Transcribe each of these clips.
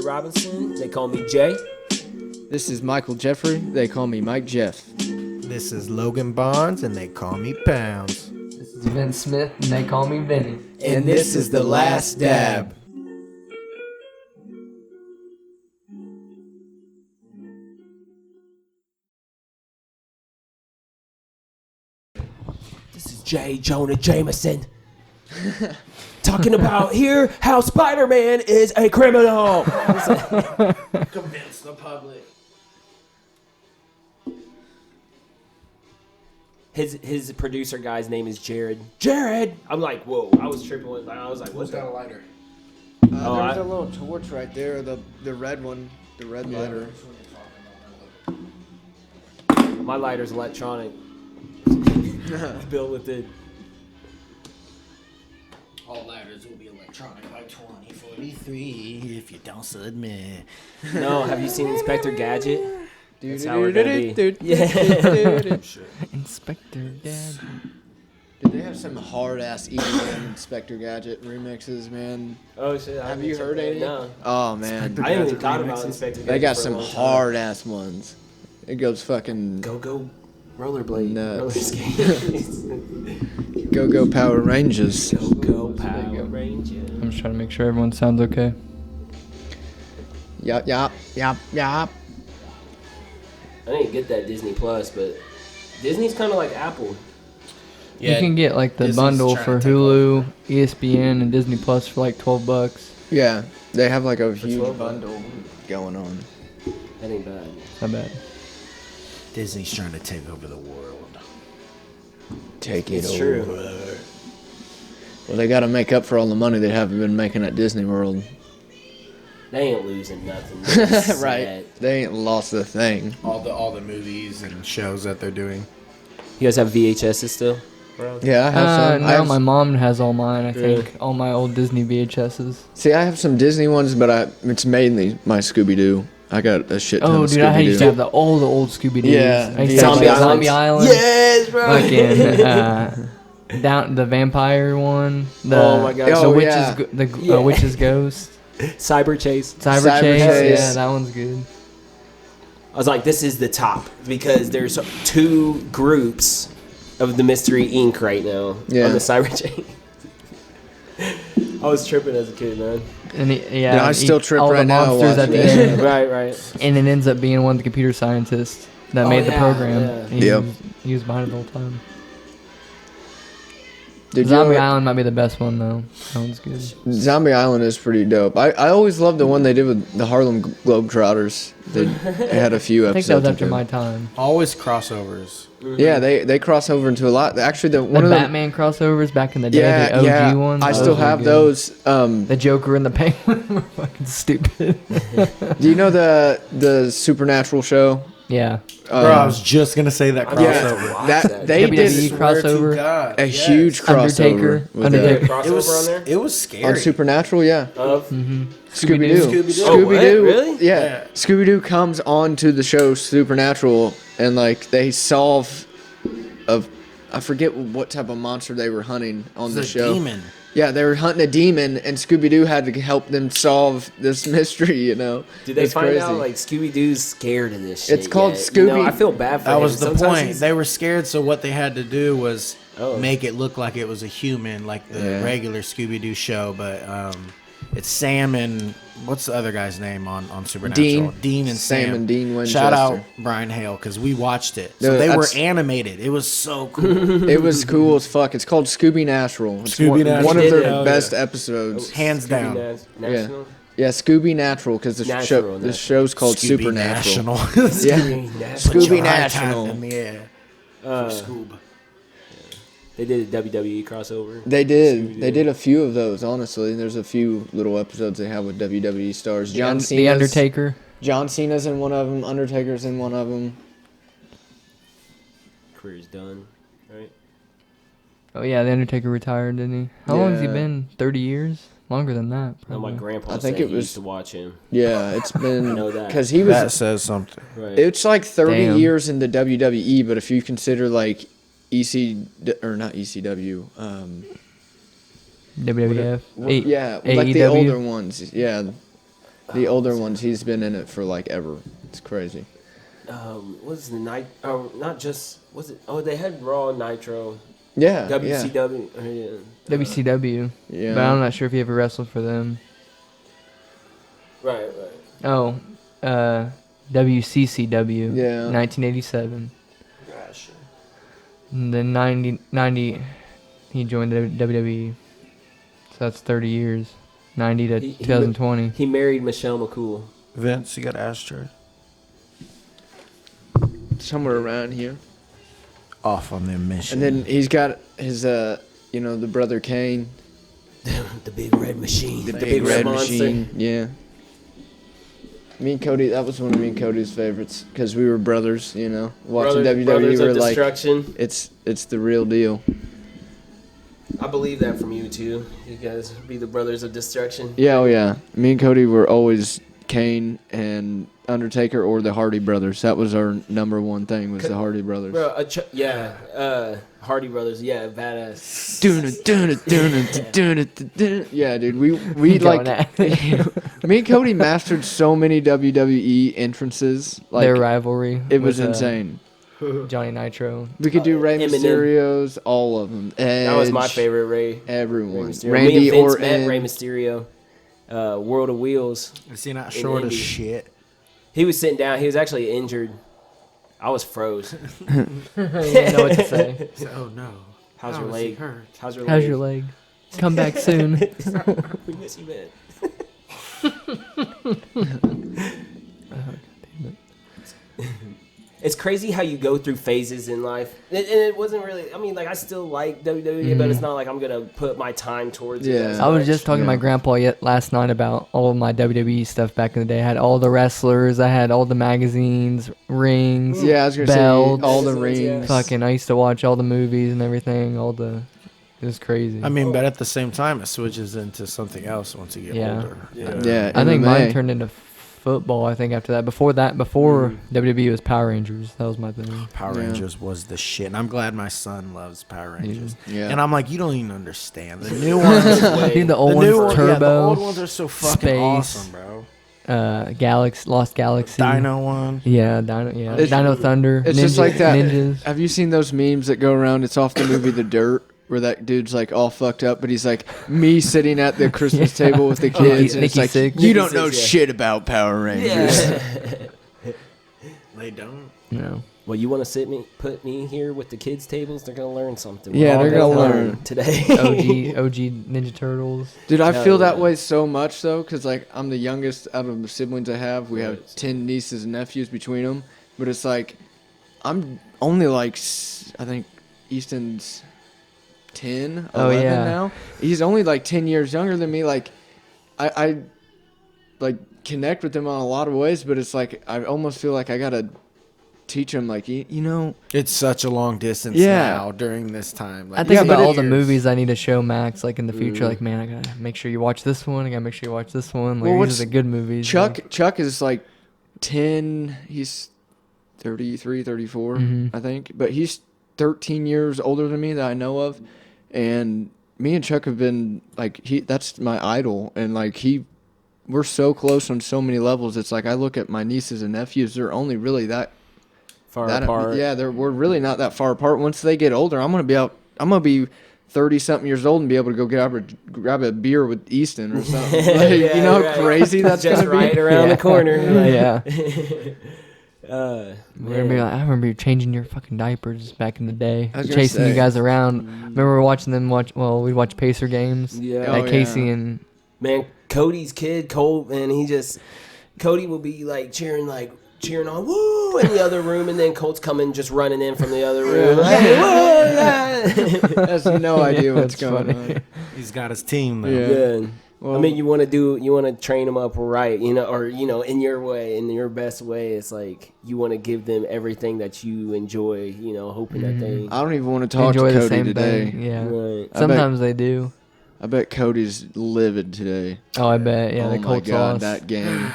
Robinson. They call me Jay. This is Michael Jeffrey. They call me Mike Jeff. This is Logan Bonds, and they call me Pounds. This is Vince Smith, and they call me Vinny. And this is The Last Dab. This is J. Jonah Jameson. Talking about here how Spider-Man is a criminal. Convince the public. His producer guy's name is Jared. Jared! I'm like, whoa. I was tripping. I was like, what's that? Got a lighter. There's a little torch right there, the red one, the red lighter. My lighter's electronic. Built with it. All lighters will be electronic by 2043 if you don't submit. No, have you seen Inspector Gadget? Dude, That's how we're gonna be. Yeah. Inspector Dad. Dude, they have some hard ass EDM Inspector Gadget remixes, man. Oh shit! Have you heard any? No. Oh man, I didn't even thought about Inspector Gadget. they got for a some long time. hard ass ones. It goes fucking Go rollerblade. Nuts. Roller skates. go Power Rangers. Go Power Ranger. I'm just trying to make sure everyone sounds okay. Yup. I didn't get that Disney Plus, but Disney's kind of like Apple. You can get like the Disney's bundle trying for to take Hulu, ESPN, and Disney Plus for like $12. Yeah, they have like a For huge 12 bundle going on. That ain't bad. Not bad. Disney's trying to take over the world. Take it It's over. true. Well, they got to make up for all the money they haven't been making at Disney World. They ain't losing nothing. They're Right. set. They ain't lost a thing. All the movies and shows that they're doing. You guys have VHSs still? Yeah, I have some. I Now have, my mom has all mine, I Really? think. All my old Disney VHSs. see, I have some Disney ones, but it's mainly my Scooby-Doo. I got a shit ton Oh, of dude, I used to have Scooby-Doo. all the old Scooby-Doos. Yeah, I used to have, Zombie like, Island. Zombie Island. Yes, bro. Fucking, down the vampire one. The, Oh my gosh. The Oh, witch's, yeah. the witch's ghost. Cyber Chase. Cyber Chase. Chase. Yeah, that one's good. I was like, this is the top because there's two groups of the Mystery Inc. right now Yeah. on the Cyber Chase. I was tripping as a kid, man. And Yeah, I still trip all right the now monsters at watching the it. end. Right. And it ends up being one of the computer scientists that Oh, made the yeah, program. yeah. Yep. He was behind it the whole time. Did Zombie you, Island might be the best one though. That one's good. Zombie Island is pretty dope. I always loved the one they did with the Harlem Globetrotters. They had a few I think episodes. that was of after them. my time. Always crossovers. Yeah, they cross over into a lot. Actually, The one of the Batman crossovers back in the day, yeah, the OG yeah. ones. I those still were have good. those. The Joker and the Penguin were fucking stupid. Do you know the Supernatural show? Yeah. Bro, I was just gonna say that crossover. Watch that that. they WWE did Swear to crossover. God, a yes. huge crossover Undertaker. with Undertaker. Crossover It was on there? it was scary. on Supernatural. Yeah, Of Scooby Doo. Scooby-Doo. Oh, what? Really? Yeah, Yeah. Scooby Doo comes on to the show Supernatural, and like they solve I forget what type of monster they were hunting on It's the a show. demon. Yeah, they were hunting a demon, and Scooby Doo had to help them solve this mystery. You know, Did they It's find crazy. out like Scooby Doo's scared of this shit? It's called yet? You know, Scooby- I feel bad for That him. was the Sometimes point. he's- They were scared, so what they had to do was Oh. make it look like it was a human, like the Yeah. regular Scooby Doo show. But it's Sam and what's the other guy's name on Supernatural? Dean and Sam Sam. and Dean Winchester. Shout out Brian Hale because we watched it. So No, they were that's- animated. It was so cool. It was cool as fuck. It's called Scooby Natural. It's Scooby-Natural. one of Did their it. best episodes. Hands Scooby down. National? Yeah, Scooby Natural because the Natural, the show's called Scooby Supernatural. National. Yeah, Scooby National. Scooby Put your high National. top in the air. Uh, Scoob. They did a WWE crossover. They did. Scooby-Doo. They did a few of those. Honestly, there's a few little episodes they have with WWE stars. John Cena. The Undertaker. John Cena's in one of them. Undertaker's in one of them. Career's done, right? Oh yeah, the Undertaker retired, didn't he? How long has he Yeah. been? 30 years? Longer than that. No, my Probably. grandpa I think said it he was- used to watch him. Yeah, it's been know that. because he That was. says something. Right. It's like 30 Damn. years in the WWE, but if you consider like or not ECW, WWF. yeah, like the AEW. older ones, yeah. The older ones, he's been in it for like ever. It's crazy. What's the night? Oh, not just was it? Oh, they had Raw Nitro, Yeah. WCW. WCW. Yeah. But I'm not sure if he ever wrestled for them. Right. Oh, WCCW. Yeah. 1987. Gosh. And then 90, he joined the WWE. So that's 30 years. 90 to 2020. He married Michelle McCool. Vince, you got Astro Somewhere around here. off on their mission. And then he's got his, the brother Kane. The big red machine. The big red machine. Yeah. Me and Cody, that was one of me and Cody's favorites because we were brothers, watching WWE. Brothers We were of like, Destruction. it's the real deal. I believe that from you too. You guys be the Brothers of Destruction. Yeah, oh yeah. Me and Cody were always Kane and Undertaker or the Hardy Brothers. That was our number one thing was the Hardy Brothers. Bro, Hardy Brothers. Yeah, badass. Yeah, dude. We Going like at me and Cody mastered so many WWE entrances. Like their rivalry. it was with, insane. Johnny Nitro. We could do Rey Eminem. Mysterio's, all of them. That was my Edge, favorite Rey. Everyone. Mysterio. Me Randy and Vince Orton. met Rey Mysterio. World of Wheels. Is he not in short as Indy. shit? He was sitting down. He was actually injured. I was froze. You didn't know what to say. Oh no. How's your leg? How's your leg? How's your leg? Come back soon. We miss you, man. It's crazy how you go through phases in life. And it wasn't really, I mean, like, I still like WWE, but it's not like I'm going to put my time towards it. Yeah. as I was much. just talking to my grandpa last night about all of my WWE stuff back in the day. I had all the wrestlers. I had all the magazines, rings, Yeah, I was gonna say belts. all the Magazines, yeah. rings. Fucking, I used to watch all the movies and everything. It was crazy. I mean, but at the same time, it switches into something else once you get Yeah. older. Yeah, I think MMA. mine turned into football. I think after that, before WWE was Power Rangers. That was my thing. Power Yeah. Rangers was the shit, and I'm glad my son loves Power Rangers. Yeah. And I'm like, you don't even understand the new ones. Dude, the old the ones, new one- Turbo, yeah, the old ones are so fucking Space. awesome, bro. Lost Galaxy, Dino one. Yeah, Dino. It's- Dino Thunder. It's just like that. Ninjas. Have you seen those memes that go around? It's off the movie The Dirt, where that dude's like all fucked up, but he's like me sitting at the Christmas Yeah. table with the kids, and it's Nikki like Sixx. you Nikki don't know Sixx, yeah. shit about Power Rangers. Yeah. They don't. No. Well, you want to put me here with the kids' tables? They're going to learn something. Yeah, We're they're all gonna gonna learn. today. OG Ninja Turtles. Dude, I Hell feel that yeah. way so much though, because like I'm the youngest out of the siblings I have. We have 10 nieces and nephews between them, but it's like I'm only like I think Easton's 10, 11 Oh, yeah. now. He's only like 10 years younger than me. Like I like connect with him on a lot of ways, but it's like I almost feel like I gotta teach him like you know. It's such a long distance Yeah. now during this time. Like, I think Yeah, but about all it the is. movies I need to show Max, like in the future. Like, man, I gotta make sure you watch this one. I gotta make sure you watch this one. Like, Well, these are the good movies. Chuck is like 10. He's 33, 34, Mhm. I think, but he's 13 years older than me that I know of, and me and Chuck have been like that's my idol, and like we're so close on so many levels. It's like I look at my nieces and nephews; they're only really that Far apart. Yeah, we're really not that far apart. Once they get older, I'm gonna be 30-something years old and be able to go grab a beer with Easton or something. Like, Yeah, you know how right. crazy that's just gonna be. right around the corner. Yeah. Uh, We're gonna be like, I remember you changing your fucking diapers back in the day, I was gonna chasing you say. guys around. Remember watching them watch? Well, we'd watch Pacer games. Yeah. Like Oh, Casey yeah. and Man, Cody's kid, Cole, man, Cody will be like cheering on, woo, in the other room, and then Colt's coming just running in from the other room. Yeah. Hey, woo, yeah. Has no idea what's That's going funny. on. he's got his team though. Yeah. Yeah. Well, I mean, you want to train them up right, or in your way, in your best way. It's like you want to give them everything that you enjoy, hoping that they. I don't even want to talk enjoy to the Cody same today. thing. Yeah. Right. Sometimes they do. I bet Cody's livid today. Oh, I bet. Yeah, oh the my Colts god, lost. that game.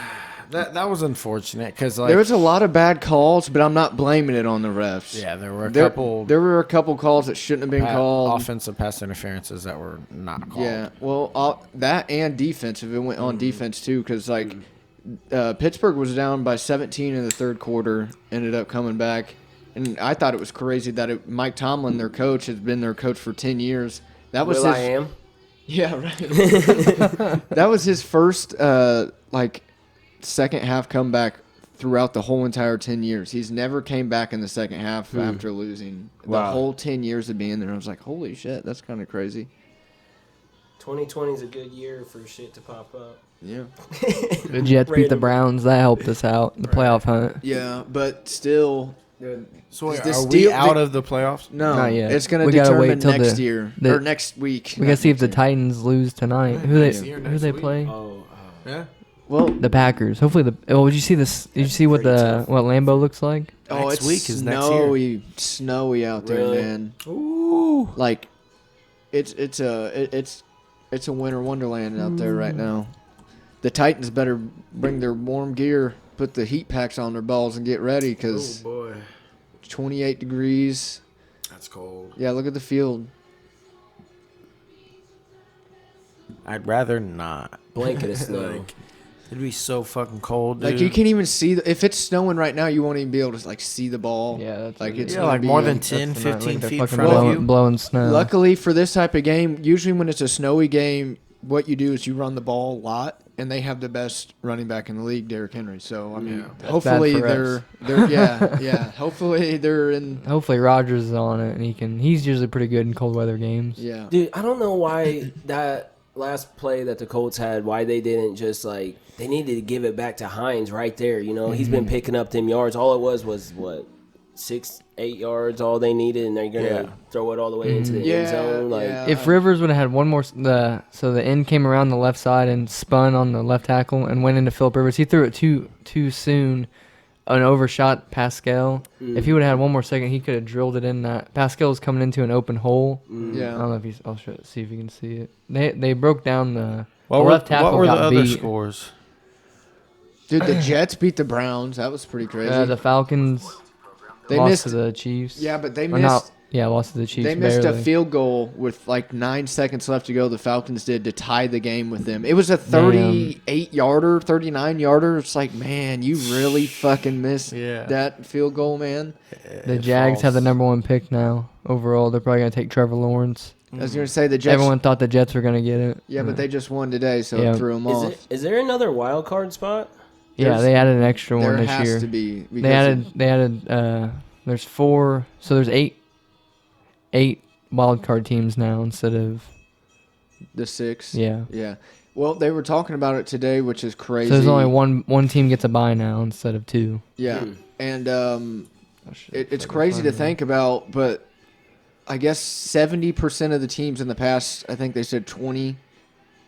That was unfortunate because like There was a lot of bad calls, but I'm not blaming it on the refs. yeah, there were a There, couple there were a couple calls that shouldn't have been called. offensive pass interferences that were not called. Yeah, well, that and defensive. It went on defense too, because like Pittsburgh was down by 17 in the third quarter, ended up coming back. And I thought it was crazy that Mike Tomlin, their coach, has been their coach for 10 years. That was I am. Yeah, right. That was his first second half comeback throughout the whole entire 10 years. He's never came back in the second half after losing. Wow. The whole 10 years of being there, I was like, holy shit, that's kind of crazy. 2020 is a good year for shit to pop up. Yeah. The Jets beat the Browns. That helped us out. The playoff hunt. Yeah, but still. So wait, the are we Steel- out of the playoffs? No, Not yet. it's going to We gotta determine wait till next the- year the- or next week. We gotta see if the Titans lose tonight. Who Next year, next they week? play? Oh, Yeah. Well, The Packers. Hopefully the. Oh, did you see this? Did you see what Pretty the tough. what Lambeau looks like? oh, Next it's week is next year. snowy out there, Really? man. Ooh. Like, it's a winter wonderland out there right now. The Titans better bring their warm gear, put the heat packs on their balls, and get ready Oh because boy, 28 degrees. that's cold. Yeah, look at the field. I'd rather not. blanket of snow. Like, it'd be so fucking cold, dude. Like you can't even see if it's snowing right now. You won't even be able to like see the ball. Yeah, that's like what it it's is. Yeah, gonna like be, more than That's 10, the night, 15 they're feet in fucking front of you. blowing snow. Luckily for this type of game, usually when it's a snowy game, what you do is you run the ball a lot, and they have the best running back in the league, Derrick Henry. So I mean, Yeah. hopefully bad for they're yeah. Hopefully they're in Hopefully Rodgers is on it and he's usually pretty good in cold weather games. yeah. Dude, I don't know why that last play that the Colts had, why they didn't just like, they needed to give it back to Hines right there. You know, he's been picking up them yards. All it was what, 6-8 yards, all they needed, and they're gonna throw it all the way into the end zone. Like, If Rivers would have had one more, so the end came around the left side and spun on the left tackle and went into Philip Rivers. He threw it too soon, an overshot Pascal. If he would have had one more second, he could have drilled it in. That Pascal was coming into an open hole. I Yeah. don't know if he's. See if you can see it. They broke down the What the were, left tackle what were the got other beat. scores? Dude, the Jets beat the Browns. That was pretty crazy. The Falcons They lost missed. to the Chiefs. Yeah, but they Or missed. not. Yeah, lost to the Chiefs. They missed barely. a field goal with like 9 seconds left to go. The Falcons did to tie the game with them. It was a 38-yarder, 39-yarder. It's like, man, you really fucking missed Yeah. that field goal, man. The Jags have the number 1 pick now overall. They're probably gonna take Trevor Lawrence. I was gonna say the Jets. Everyone thought the Jets were gonna get it. Yeah, but they just won today, so Yeah. it threw them off. is there another wild card spot? Yeah, they added an extra one There this has year. to be. They because added. There's 4. So there's 8 wild card teams now instead of the 6. yeah. Yeah. Well, they were talking about it today, which is crazy. So there's only one team gets a bye now instead of 2. Yeah, Hmm. and Oh, shit. it's Fucking crazy to funny. think about, but I guess 70% of the teams in the past, I think they said 20.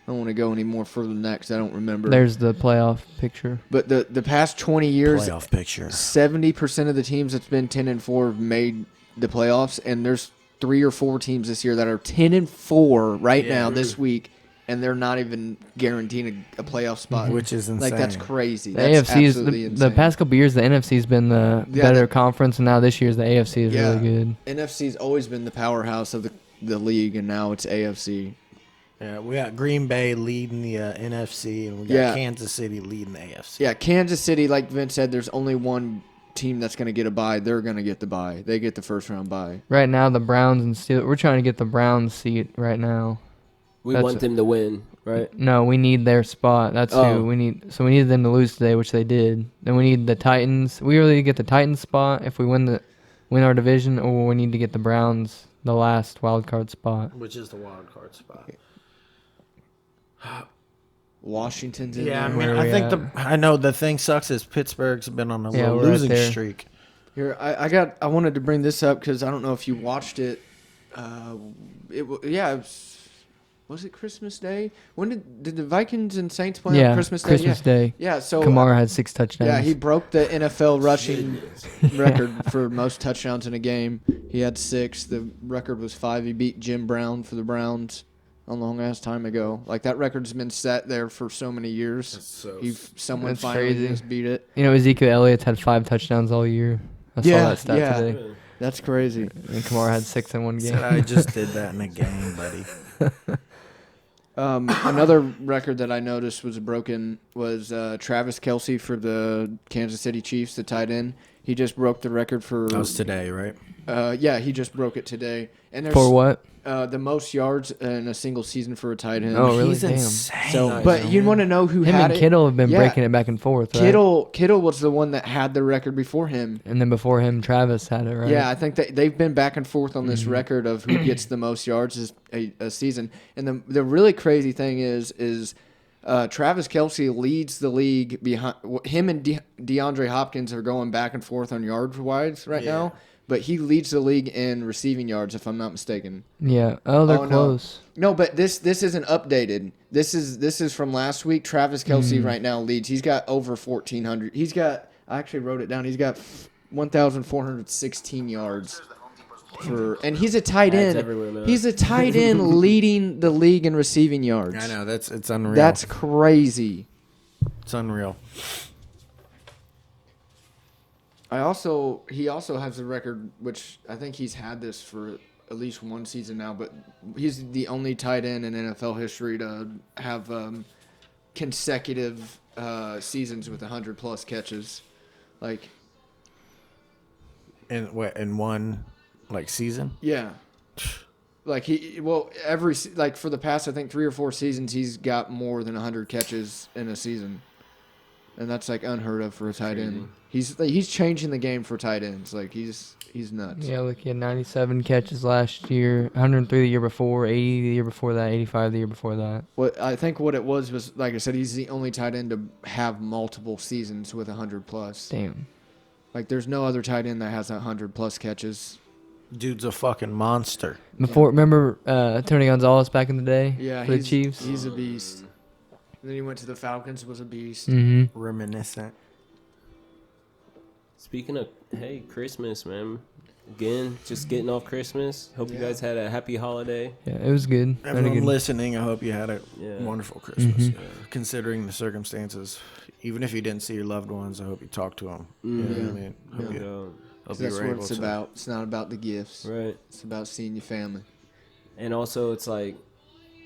I don't want to go any more further than that because I don't remember. There's the playoff picture. But the past 20 years, Playoff picture. 70% of the teams that's been 10-4 have made the playoffs, and there's 3 or 4 teams this year that are 10-4 right now this week, and they're not even guaranteeing a playoff spot. Which is insane. Like that's crazy. The That's AFC is absolutely the insane. past couple years. The NFC's been the Yeah, better the- conference, and now this year's the AFC is Yeah. really good. NFC's always been the powerhouse of the league, and now it's AFC. Yeah, we got Green Bay leading the NFC, and we got Yeah. Kansas City leading the AFC. Yeah, Kansas City, like Vince said, there's only one team that's going to get a bye. They're going to get the bye. They get the first round bye. Right now, the Browns and Steelers. We're trying to get the Browns seat right now. We That's want them to win, right? No, we need their spot. That's Oh. who we need. So we needed them to lose today, which they did. Then we need the Titans. We really get the Titans spot if we win our division, or we need to get the Browns the last wild card spot. Which is the wild card spot. Washington's in Yeah, I there. mean, Where I we think at? I know the thing sucks is Pittsburgh's been on a Yeah, little we're right losing there. streak. Here, I wanted to bring this up because I don't know if you watched it. Was it Christmas Day? When did the Vikings and Saints play Yeah, on Christmas Day? Christmas Day. Yeah, so Kamara had 6 touchdowns. yeah, he broke the NFL rushing record for most touchdowns in a game. He had 6. The record was 5. He beat Jim Brown for the Browns a long ass time ago. Like that record's been set there for so many years. Someone That's finally crazy. just beat it. You know, Ezekiel Elliott's had 5 touchdowns all year. I saw that stat today. That's crazy. And Kamara had 6 in one game. Said I just did that in a game, buddy. Another record that I noticed was broken was Travis Kelce for the Kansas City Chiefs, the tight end. He just broke the record for. That was today, right? Yeah, he just broke it today. And there's For what? the most yards in a single season for a tight end. Oh, really? He's Damn. insane. So, Nice. but you want to know who Him had and it? Kittle have been Yeah. breaking it back and forth, right? Kittle was the one that had the record before him. And then before him, Travis had it, right? Yeah, I think they've been back and forth on this record of who gets the most yards a season. And the really crazy thing is Travis Kelce leads the league behind him and DeAndre Hopkins are going back and forth on yards wise right now. But he leads the league in receiving yards, if I'm not mistaken. Yeah. Oh, they're Oh, no. close. No, but this isn't updated. This is from last week. Travis Kelce right now leads. He's got over 1,400. I actually wrote it down. He's got 1,416 yards. And he's a tight That's end. everywhere, man. He's a tight end leading the league in receiving yards. I know it's unreal. That's crazy. it's unreal. He also has a record, which I think he's had this for at least one season now, but he's the only tight end in NFL history to have consecutive seasons with 100+ catches. Like, In one season? yeah. Like for the past, I think 3 or 4 seasons, he's got more than 100 catches in a season. And that's like unheard of for a tight end. He's changing the game for tight ends. Like he's nuts. Yeah, look, he had 97 catches last year, 103 the year before, 80 the year before that, 85 the year before that. What it was like I said, he's the only tight end to have multiple seasons with 100+. Damn. Like there's no other tight end that has 100+ catches. Dude's a fucking monster. Before, remember Tony Gonzalez back in the day Yeah, for the Chiefs? He's a beast. And then he went to the Falcons, was a beast. Mm-hmm. Reminiscent. Speaking of, Christmas, man. Again, just getting off Christmas. Hope you guys had a happy holiday. Yeah, it was good. Very Everyone good. listening, I hope you had a Yeah. wonderful Christmas. Mhm. Considering the circumstances, even if you didn't see your loved ones, I hope you talked to them. You know what I mean? Hope Yeah. you, hope you That's were what able it's to. about. It's not about the gifts. Right. It's about seeing your family. And also, it's like,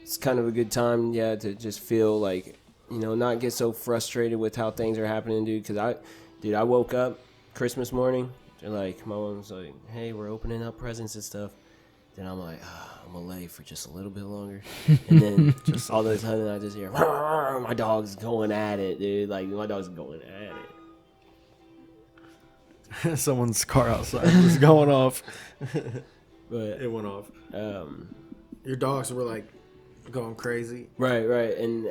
it's kind of a good time, to just feel like, not get so frustrated with how things are happening, dude. Because I woke up Christmas morning, and like, my mom was like, hey, we're opening up presents and stuff. Then I'm like, I'm going to lay for just a little bit longer. And then just all of a sudden, I just hear, my dog's going at it, dude. Like, my dog's going at it. Someone's car outside was going off. But, It went off. Your dogs were like going crazy. right. And,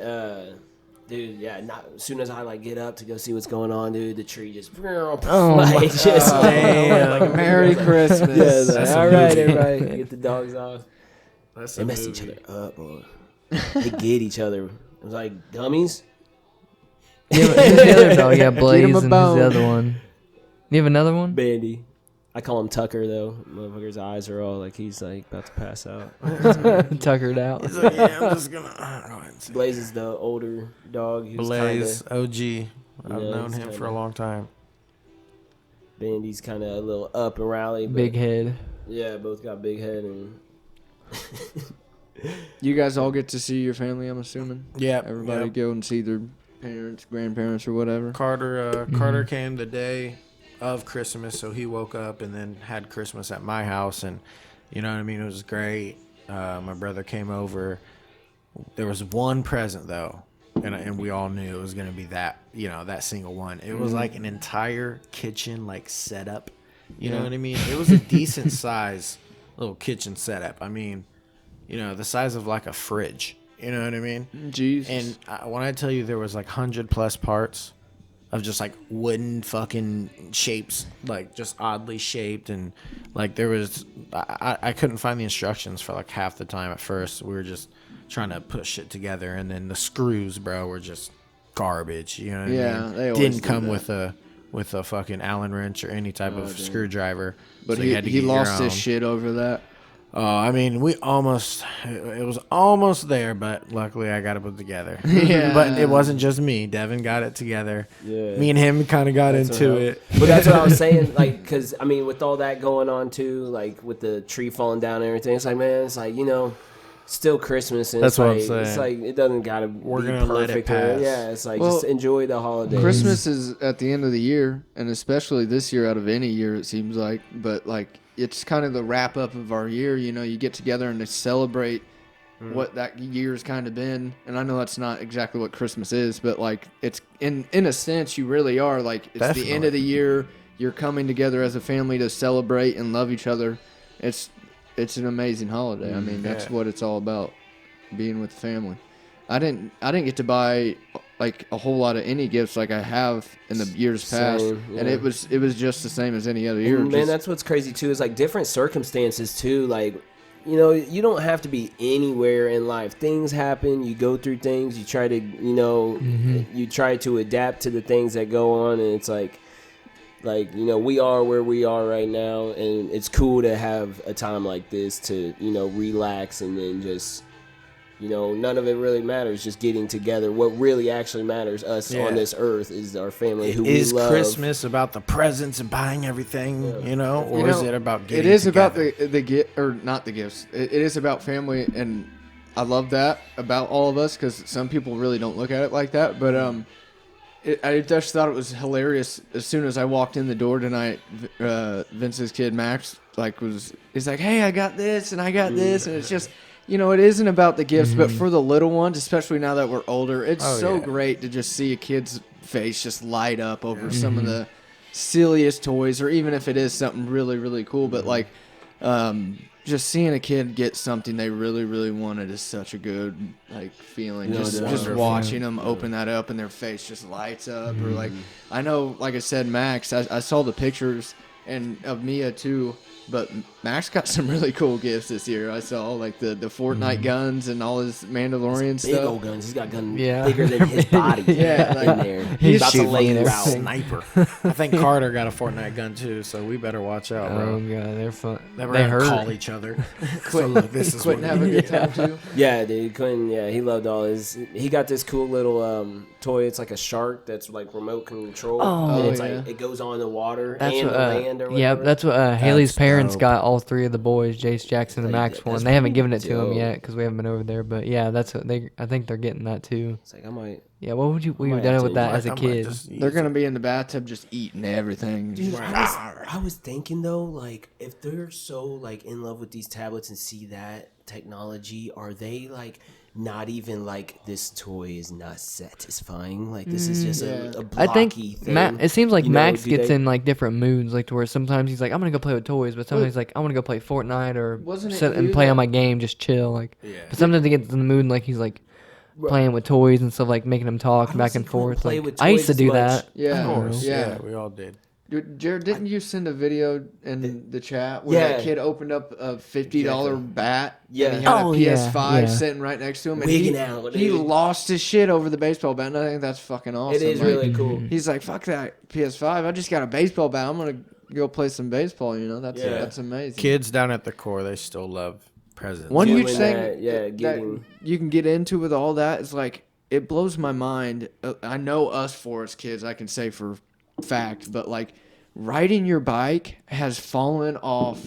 dude, as soon as I get up to go see what's going on, dude, the tree just my just Damn. Merry Christmas. Yeah, it's like, That's all a right, movie. everybody, get the dogs off. That's They messed each other up, boy. They get each other. It was like dummies. Yeah, but who's the other dog? Yeah, Blaze, a and who's the bone. other one? You have another one? Bandy. I call him Tucker though. Motherfucker's eyes are all like he's like about to pass out. Tuckered out. He's like, yeah, I'm just gonna go ahead and say. Blaze is the older dog. Who's Blaze, kinda, OG. I've Yeah, known he's him for kinda- a long time. Bandy's kind of a little up and rally. But Big head. Yeah, both got big head and. You guys all get to see your family, I'm assuming? Yeah, Everybody go and see their parents, grandparents, or whatever? Carter came the day of Christmas, so he woke up and then had Christmas at my house, and you know what I mean. It was great. My brother came over. There was one present though, and we all knew it was gonna be that that single one. It was like an entire kitchen setup. You know what I mean? It was a decent size little kitchen setup. I mean, the size of like a fridge. You know what I mean? Jeez. And when I tell you there was 100+ parts of just wooden fucking shapes, just oddly shaped, and there was I couldn't find the instructions for half the time at first. We were just trying to put shit together, and then the screws, bro, were just garbage. You know what I Yeah, mean? they always Didn't do come that. with a fucking Allen wrench or any type of screwdriver. But so you had to he get your lost his own. shit over that. I mean, it was almost there, but luckily I got it put together. Yeah. But it wasn't just me. Devin got it together. Yeah. Me and him kind of got That's into what it. But that's what I was saying, because I mean, with all that going on too, with the tree falling down and everything, it's man, it's still Christmas, and That's it's what I'm like, saying. It's like it doesn't gotta We're be gonna let it perfect. Or, pass. yeah, it's like Well, just enjoy the holidays. Christmas is at the end of the year, and especially this year out of any year, it seems like. But like, it's kind of the wrap up of our year. You know, you get together and to celebrate what that year's kind of been. And I know that's not exactly what Christmas is, but like, it's in a sense, you really are like, it's the end of the year. You're coming together as a family to celebrate and love each other. It's an amazing holiday. I mean, that's what it's all about, being with family. I didn't get to buy like a whole lot of any gifts like I have in the years past, Same, and yeah. it was just the same as any other year. And, man, Just- that's what's crazy too. Is like different circumstances too. Like, you know, you don't have to be anywhere in life. Things happen. You go through things. You try to, you know, you try to adapt to the things that go on, and it's like, you know, we are where we are right now, and it's cool to have a time like this to, you know, relax and then just, you know, none of it really matters. Just getting together. What really actually matters us on this earth is our family, who Is we love. Christmas about the presents and buying everything, you know, or You know, is it about getting It is together? about the gift, or not the gifts. It is about family, and I love that about all of us because some people really don't look at it like that. But I just thought it was hilarious. As soon as I walked in the door tonight, Vince's kid Max he's like, "Hey, I got this and I got this," and it's just. You know, it isn't about the gifts, but for the little ones, especially now that we're older, it's great to just see a kid's face just light up over some of the silliest toys, or even if it is something really, really cool. But like, just seeing a kid get something they really, really wanted is such a good like feeling. No, Just wonderful. watching them open that up and their face just lights up. Or like, I know, like I said, Max, I saw the pictures and of Mia too. But Max got some really cool gifts this year. I saw like the Fortnite guns and all his Mandalorian Big stuff. old guns. He's got guns Yeah. bigger than his body. Yeah, in there. He's about to shooting lay and you out. everything. Sniper. I think Carter got a Fortnite gun too, so we better watch out, Oh bro. god, they're fun. They They hurt. call each other. So look, this is Quentin what have a good time too. Yeah, dude, Quentin. Yeah, he loved all his. He got this cool little toy. It's like a shark that's like remote control. Oh, and it's yeah. like it goes on the water That's and what, the land or whatever. yeah, that's what Haley's That's parents dope. got. All three of the boys, Jace, Jackson, and Like, Max. that's One. They haven't given it to dope. him yet because we haven't been over there. But yeah, that's what they. I think they're getting that too. It's like I might. Yeah, what would you? We might would done have it with to- that as I a might kid. just use They're it. gonna be in the bathtub just eating everything. Dude, I was thinking though, like if they're so like in love with these tablets and see that technology, are they like not even like this toy is not satisfying? Like this is just a I think blocky thing. it seems like You know, Max do gets they- in like different moods, like to where sometimes he's like, I'm gonna go play with toys, but sometimes he's like, I want to go play Fortnite or Wasn't it sit and you play that- on my game, just chill. Like, Yeah. but sometimes he gets in the mood and like he's like playing with toys and stuff, like making them talk I don't back see and Quentin forth. play Like, with I used to toys do as much. that. Yeah, Of course, yeah. yeah, we all did. Dude, Jared, didn't you send a video in the chat where Yeah. that kid opened up a $50 bat? Yeah. And he had Oh, a yeah, PS5 yeah. sitting right next to him, and Wigging he, out, he dude. lost his shit over the baseball bat. And I think that's fucking awesome. It is Like, really cool. He's like, fuck that PS5. I just got a baseball bat. I'm gonna go play some baseball. You know, that's amazing. Kids down at the core, they still love presents. One Doing huge thing that, yeah, that getting- you can get into with all that is like it blows my mind. I know us Forest kids, I can say for fact, but like riding your bike has fallen off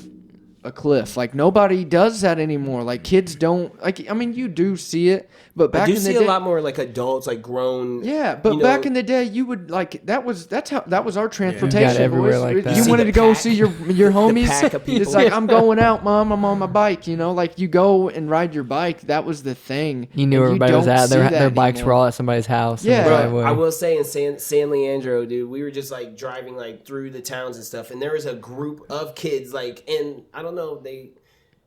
a cliff. Like nobody does that anymore. Like kids don't like. I mean, you do see it, but back I do in the see day, a lot more like adults, like grown. yeah, but you know, back in the day, you would like that was our transportation. everywhere boys. like that. You See wanted the to go pack- see your homies. pack of people. It's like I'm going out, mom. I'm on my bike. You know, like you go and ride your bike. That was the thing. You knew and everybody was don't at. see Their that bikes were anymore. all at somebody's house. in Yeah. the Bro, driveway. I will say in San Leandro, dude, we were just like driving like through the towns and stuff, and there was a group of kids like, and I don't know,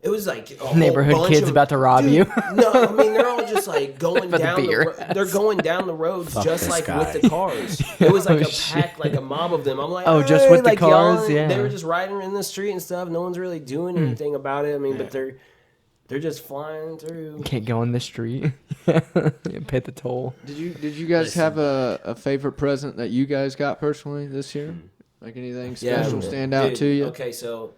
it was like a whole Neighborhood bunch kids of- about to rob Dude, you. No, I mean they're all just like going About to down. beat your They're going down the roads just this like guy. with the cars. It was like Oh, a pack, like a mob of them. I'm like, Oh, just "Hey," with the like, cars? yelling. Yeah. They were just riding in the street and stuff. No one's really doing anything about it. I mean, but they're just flying through. Can't go in the street. Pay the toll. Did you guys have a favorite present that you guys got personally this year? Like anything special stand out Dude, to you? Okay, so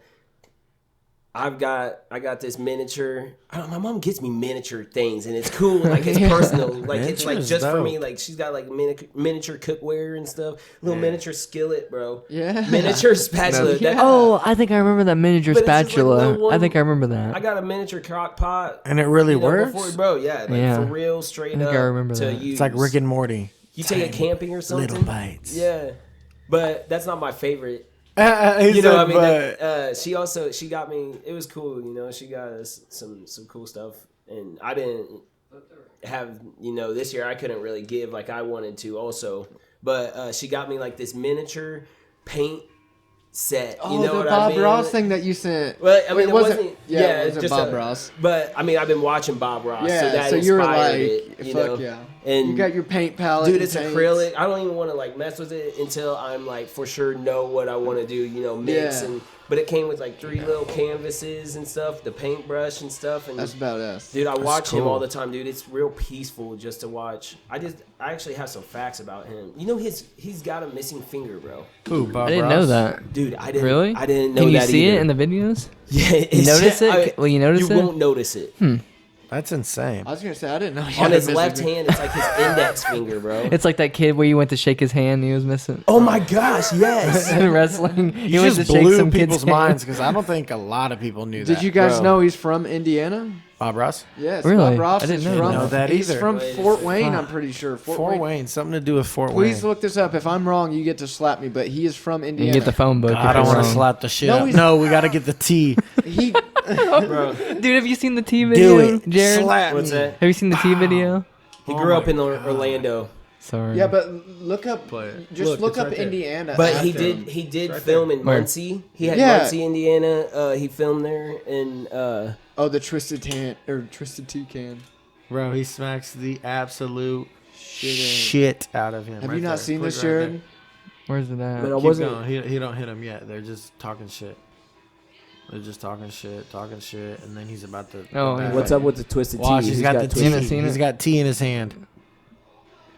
I got this miniature. I don't know, my mom gets me miniature things, and it's cool. Like it's personal. Like it's like Miniature's just for dope. me. Like she's got like miniature cookware and stuff. Little miniature skillet, bro. Yeah. Miniature spatula. Yeah. Oh, I think I remember that miniature But it's just like a spatula. little one. I think I remember I that. got a miniature crock pot. And it really you know, works. bro. Yeah, like Yeah. for real, straight I think up. I remember to that. use. It's like Rick and Morty. You take it camping or something. Little bites. Yeah, but that's not my favorite. He You know, said, I mean, but she got me. It was cool, you know. She got us some cool stuff, and I didn't have, you know, this year I couldn't really give like I wanted to, also. But she got me like this miniature paint set. Oh, You know the what Bob I mean? Ross thing that you sent. Well, I Wait, mean, it wasn't. Yeah, it wasn't just Bob Ross. But I mean, I've been watching Bob Ross, so Yeah, that so you were inspired like, it. You fuck know? yeah. And You got your paint palette. dude, and it's paints. acrylic. I don't even want to like mess with it until I'm like for sure know what I want to do. You know, mix Yeah. but it came with like 3 little canvases and stuff, the paintbrush and stuff. And That's about us. dude, I watch him cool. all the time, dude. It's real peaceful just to watch. I actually have some facts about him. You know, he's got a missing finger, bro. Ooh, Bob I didn't know Ross. that. Dude, I didn't Really? I didn't know Can you that see either. it in the videos? Yeah, You it's notice just- it? Will you notice you it? won't notice it. That's insane. I was gonna say I didn't know. he On had a his missing left finger. hand, it's like his index finger, bro. It's like that kid where you went to shake his hand and he was missing. Oh my gosh, yes. In wrestling, he You went just to shake blew some kid's people's hand. minds because I don't think a lot of people knew that. Did you guys Bro. know he's from Indiana? Bob Ross? Yes. Really? Bob Ross I didn't is know from. that. Know that he's either. from Wait, Fort Wayne. fuck. I'm pretty sure. Fort Wayne. Something to do with Fort Please Wayne. look this up. If I'm wrong, you get to slap me. But he is from You Indiana. get the phone book. I if don't you're want to wrong. slap the shit No, out. he's- No, we got to get the T. He. Bro, Dude, have you seen the T video? Do it. Jared? Slap what's me. that? Have you seen the T video? He Oh grew my up in God. Orlando. Sorry. Yeah, but look up. But Just look, look it's up right there. Indiana. But after he did right film in Where? Muncie. He had Yeah. Muncie, Indiana. He filmed there, and Oh, the Twisted Tan or Twisted Toucan. Bro, he smacks the absolute Shit. shit out of him. Have right you not there. seen Click this, right Jared? there. Where's it at? But I Keep wasn't. going. He don't hit him yet. They're just talking shit. They're just talking shit, and then he's about to. Oh, go back. What's up with the twisted T? Watch, he's got the twisted- T. Seen it? He's got T in his hand.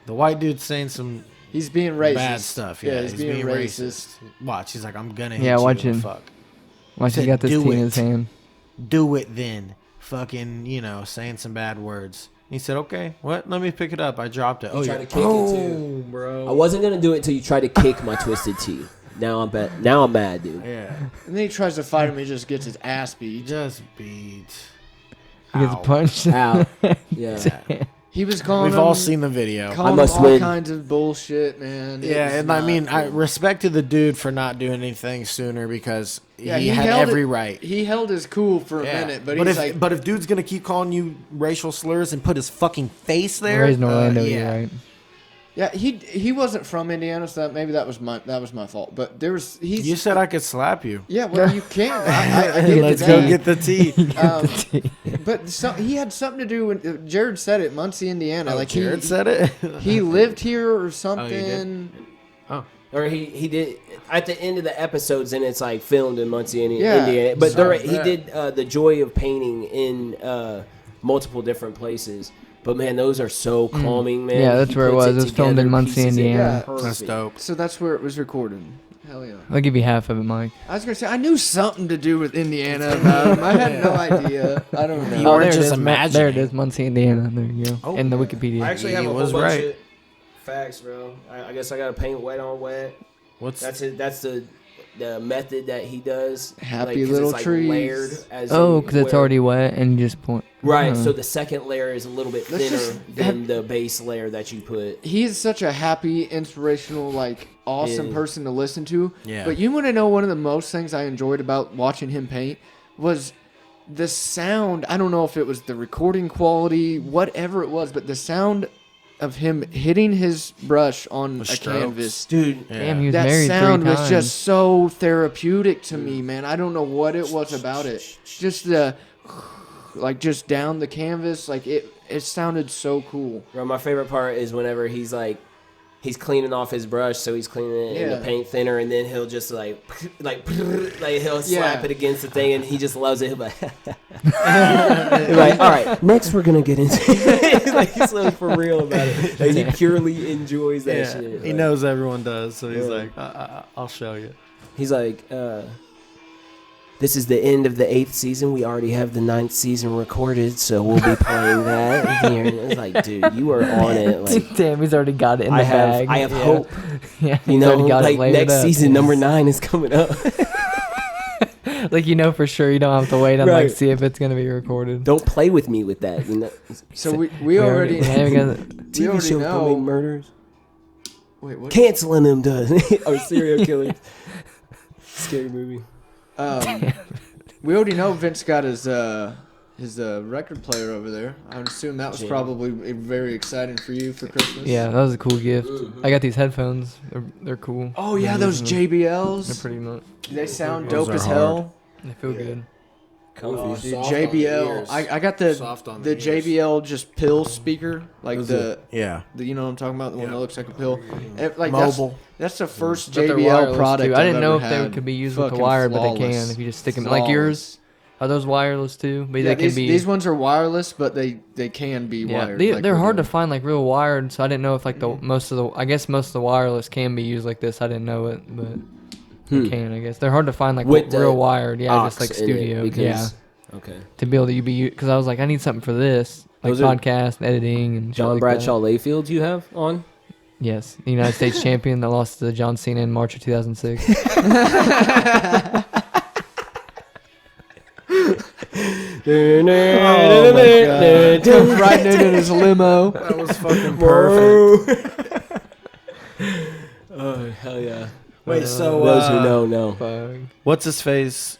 The white dude's saying some He's being racist. bad stuff. Yeah, he's being racist. Watch, he's like, I'm gonna hit Yeah, you. watch him. Fuck. Watch, he said, got this "Do T in it." his hand. Do it then. Fucking, saying some bad words. He said, okay, what? Let me pick it up. I dropped it. He tried yeah. to kick it, too. bro. I wasn't gonna do it until you tried to kick my twisted T. Now I'm bad. Now I'm mad, dude. Yeah. And then he tries to fight him. He just gets his ass He beat. just beat. He gets Ow. punched. Ow. Yeah. He was calling We've him, all seen the video. calling I must him all win. kinds of bullshit, man. It Yeah, was and I not mean, I cool. respected the dude for not doing anything sooner because Yeah, he had held every it- right. He held his cool for a minute, but he's if like, if dude's gonna keep calling you racial slurs and put his fucking face there, Raised in Orlando, yeah. you're right. yeah, he wasn't from Indiana, so maybe that was my fault. But there's he's You said I could slap you. yeah, well you can. I get Let's to go that. get the tea. But he had something to do with Jared said it, Muncie, Indiana. Oh, like Jared he said it. he lived here or did? something. Or he did at the end of the episodes, and it's like filmed in Muncie, Yeah. Indiana. But Sorry, he that. did the joy of painting in multiple different places. But man, those are so calming, man. Yeah, that's He where it puts was. It was filmed in together, Muncie, pieces it Indiana. Yeah. That's dope. So that's where it was recorded. Hell yeah. I'll give you half of it, Mike. I was gonna say I knew something to do with Indiana about him. I had no idea. I don't know. You weren't there it just is. There imagining. it is, Muncie, Indiana. There you go. Oh, in the yeah. Wikipedia. I actually have He a whole was bunch right. of facts, bro. I guess I got to paint wet on wet. What's That's it. That's the method that he does. Happy 'cause little it's, like, trees. Layered as Oh, in because it's where- already wet and you just point. right. Uh-huh. So the second layer is a little bit Let's thinner just than the base layer that you put. He is such a happy, inspirational, like awesome Yeah. person to listen to. Yeah. But you want to know one of the most things I enjoyed about watching him paint was the sound. I don't know if it was the recording quality, whatever it was, but the sound of him hitting his brush on a strokes. canvas. Dude, Damn, he was That married sound 3 was times. just so therapeutic to me, man. I don't know what it was about it. Just the like just down the canvas, like it sounded so cool. bro, my favorite part is whenever he's he's cleaning off his brush, so he's cleaning it in Yeah. the paint thinner, and then he'll just like he'll slap Yeah. it against the thing, and he just loves it. He'll be like, he'll be like, all right, next we're gonna get into like he's so for real about it. Like, he purely enjoys that shit. He Like, knows everyone does, so he's Yeah. like, I'll show you. He's like, this is the end of the 8th season. We already have the 9th season recorded, so we'll be playing that here. And it's like, dude, you are on it. Like, Damn, he's already got it in the bag. I have Yeah. hope. Yeah, You he's know, already got like it layered next up. season, number 9 is coming up. Like, you know for sure you don't have to wait and Right. like see if it's gonna be recorded. Don't play with me with that. You know, So we already yeah, we got- TV already show know- coming murders. wait. What? Canceling them does or serial killers. Scary movie. We already know Vince got his record player over there. I would assume that was Jam. probably very exciting for you for Christmas. yeah, that was a cool gift. I got these headphones. They're cool. Oh yeah, I'm those using them. JBLs. They're pretty much. They sound Those dope are as hard. hell. They feel good. Comfy. Dude, Soft on the JBL. ears. I got the Soft on the the ears. JBL just pill speaker, like What's the Yeah. you know what I'm talking about, the one Yeah. that looks like a pill. Like Mobile. That's the first But they're JBL wireless, product. too. I didn't I've know ever if they had. could be used with the Fucking wired, but they flawless. can if you just stick them. Like yours, are those wireless too? But Yeah, they can these, be. these ones are wireless, but they can be yeah, wired. they're like hard to regular. find, like real wired. So I didn't know if like the most of the. I guess most of the wireless can be used like this. I didn't know it, but they can. I guess they're hard to find like With the real wired. Yeah, aux just like in it, studio. because- Yeah, Okay. to be able to be because I was like I need something for this like Those are podcast editing and shit John like Bradshaw That. Layfield you have on? Yes, the United States champion that lost to John Cena in March of 2006. Riding it in his limo. That was fucking perfect. Oh, hell yeah. Wait, so Those who know. Fuck. what's his face?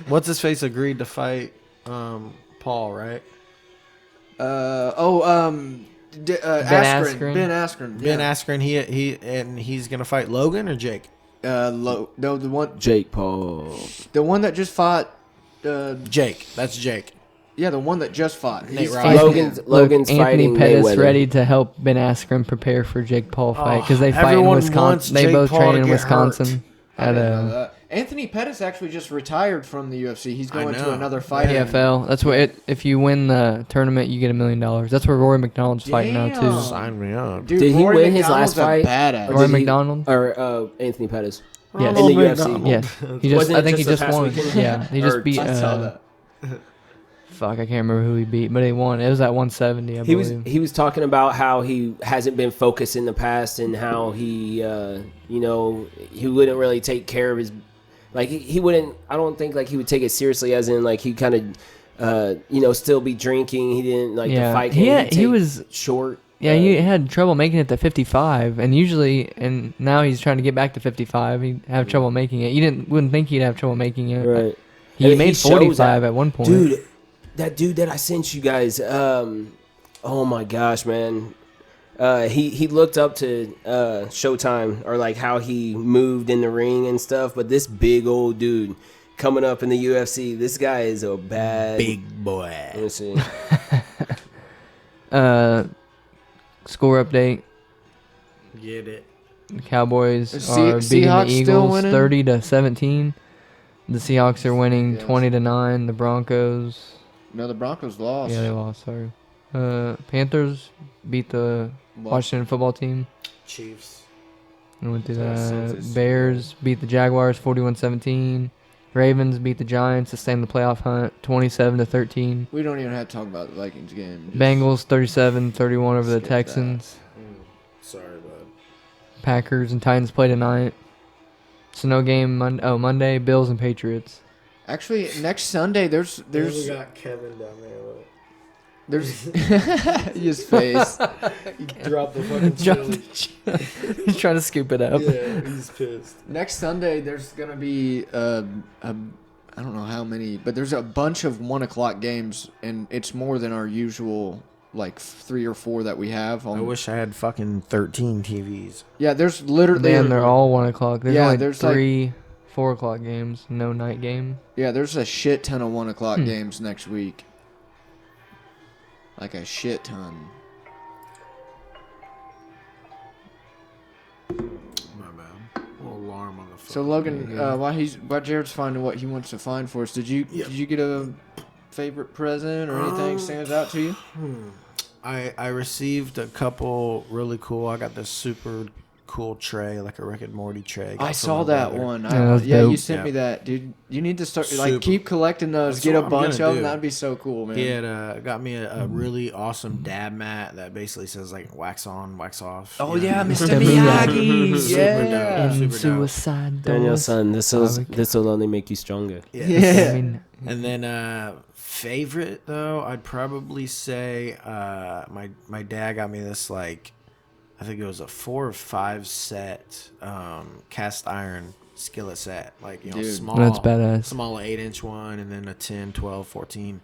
What's his face agreed to fight Paul, right? Askren. Askren. Ben Askren. Ben Askren, he's gonna fight Logan or Jake? No, Jake Paul. the one that just fought. Jake. That's Jake. Yeah, the one that just fought. Nate He's Ryan. fighting- Logan's Anthony fighting Pettis Mayweather. ready to help Ben Askren prepare for Jake Paul fight because they fight in everyone wants Wisconsin. They Jake both Paul train to in get Wisconsin. I At didn't know that. Anthony Pettis actually just retired from the UFC. He's going to know. another fight. PFL. That's where if you win the tournament, you get $1 million. That's where Rory McDonald's fighting now too. Damn. Sign me up. Dude, Did he Rory win his McDonald's last fight? a badass. Or Rory did he- McDonald. Or Anthony Pettis. Yes. In the Ronald UFC. McDonald. Yes. He just. Wasn't I it think he just the just past won. weekend? Yeah. He just Or- beat. I saw that. Fuck, I can't remember who he beat, but he won. It was at 170, I believe. He was talking about how he hasn't been focused in the past and how he he wouldn't really take care of his he wouldn't. I don't think like he would take it seriously as in like he kind of still be drinking. He didn't like the fight. He was. short. Yeah, he had trouble making it to 55, and now he's trying to get back to 55. He'd have trouble making it. Wouldn't think he'd have trouble making it. Right. He And made shows 45 at one point. Dude, that dude that I sent you guys, oh my gosh, man. He looked up to Showtime or like how he moved in the ring and stuff, but this big old dude coming up in the UFC, this guy is a bad Big boy. Let me see. Score update. Get it. The Cowboys The are beating Seahawks the still Eagles winning? 30-17. The Seahawks are winning Yes. 20-9. The Broncos, No, the Broncos lost. yeah, they lost. Sorry. Panthers beat the Washington football team. Chiefs. I went through Yeah, that. Celtics. Bears beat the Jaguars 41-17. Ravens beat the Giants to stay in the playoff hunt 27-13. We don't even have to talk about the Vikings game. Just- Bengals 37-31 over the Skip that. Texans. Sorry, bud. Packers and Titans play tonight. Snow game Monday. Bills and Patriots. Actually, next Sunday there's we got Kevin down there. Look. there's his face. He dropped the fucking chili. He's trying to scoop it up. Yeah, he's pissed. Next Sunday there's gonna be I don't know how many, but there's a bunch of 1:00 games, and it's more than our usual like 3 or 4 that we have. I wish I had fucking 13 TVs. Yeah, there's literally. Man, they're all 1 o'clock. There's Yeah, only there's like- 3 4 o'clock games. No night game. Yeah, there's a shit ton of 1:00 games next week. Like a shit ton. My bad. Little alarm on the phone. So Logan, while Jared's finding what he wants to find for us, did you get a favorite present or anything stands out to you? I received a couple really cool. I got this super cool tray, like a Rick and Morty tray. I Got from saw my that brother. one. Yeah, that's Yeah, dope. you sent me Yeah. that, dude. You need to start Super. keep collecting those. That's Get a what I'm bunch gonna of them. do. That'd be so cool, man. He had got me a really awesome dab mat that basically says like wax on, wax off. Oh you know? yeah, Mr. Mr. Miyagi. Super Yeah. dope. In Super dope. suicide Daniel, doors. son, this will only make you stronger. Yeah. Yeah. I mean, And then favorite though, I'd probably say my dad got me this like I think it was a 4 or 5 set cast iron skillet set, like Dude. small, That's badass. small 8-inch one, and then a 10, 12, 14.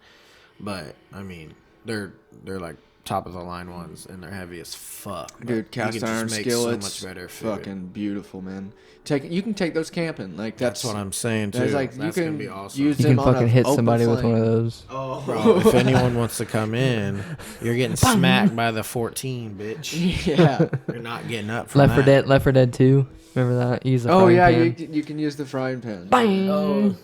But I mean, they're like top of the line ones, and they're heavy as fuck. But Dude, you cast can just iron make skillets, so much better food. fucking beautiful, man. You can take those camping. Like That's what I'm saying too. That's like That's you gonna can be awesome. use you them can on fucking a hit open somebody with flame. one of those. Oh, Bro, if anyone wants to come in, you're getting smacked by the 14, bitch. yeah. You're not getting up from Left 4 that. Dead, Left 4 Dead 2. Remember that? Use the Oh frying yeah, pan. you can use the frying pan. Bang. Oh,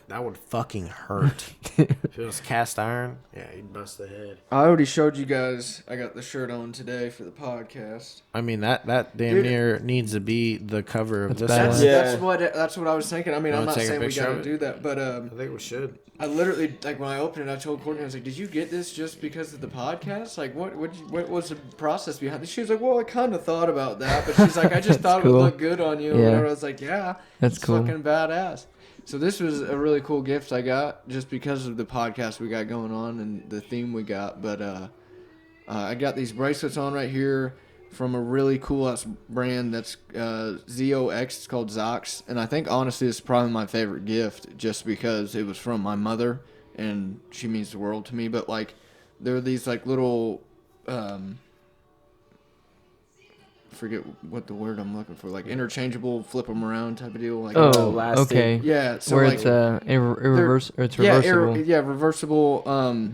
That would fucking hurt. If it was cast iron, yeah, you'd bust the head. I already showed you guys. I got the shirt on today for the podcast. I mean, that damn Dude. near needs to be the cover of That's this badass. one. Yeah. That's what I was thinking. I mean, I'm Wanna not take a saying we picture gotta of it? do that, but I think we should. I literally like when I opened it, I told Courtney, I was like, "Did you get this just because of the podcast? Like, what was the process behind this?" She was like, "Well, I kind of thought about that, but she's like, I just thought it cool. would look good on you." Yeah. And I was like, "Yeah, That's it's cool. fucking badass." So this was a really cool gift I got just because of the podcast we got going on and the theme we got. But I got these bracelets on right here from a really cool ass brand that's ZOX. It's called Zox, and I think honestly it's probably my favorite gift just because it was from my mother and she means the world to me. But like, there are these like little forget what the word I'm looking for, like interchangeable, flip them around type of deal. Like Oh, elastic. okay. yeah, so Where like it's it's reversible. yeah, reversible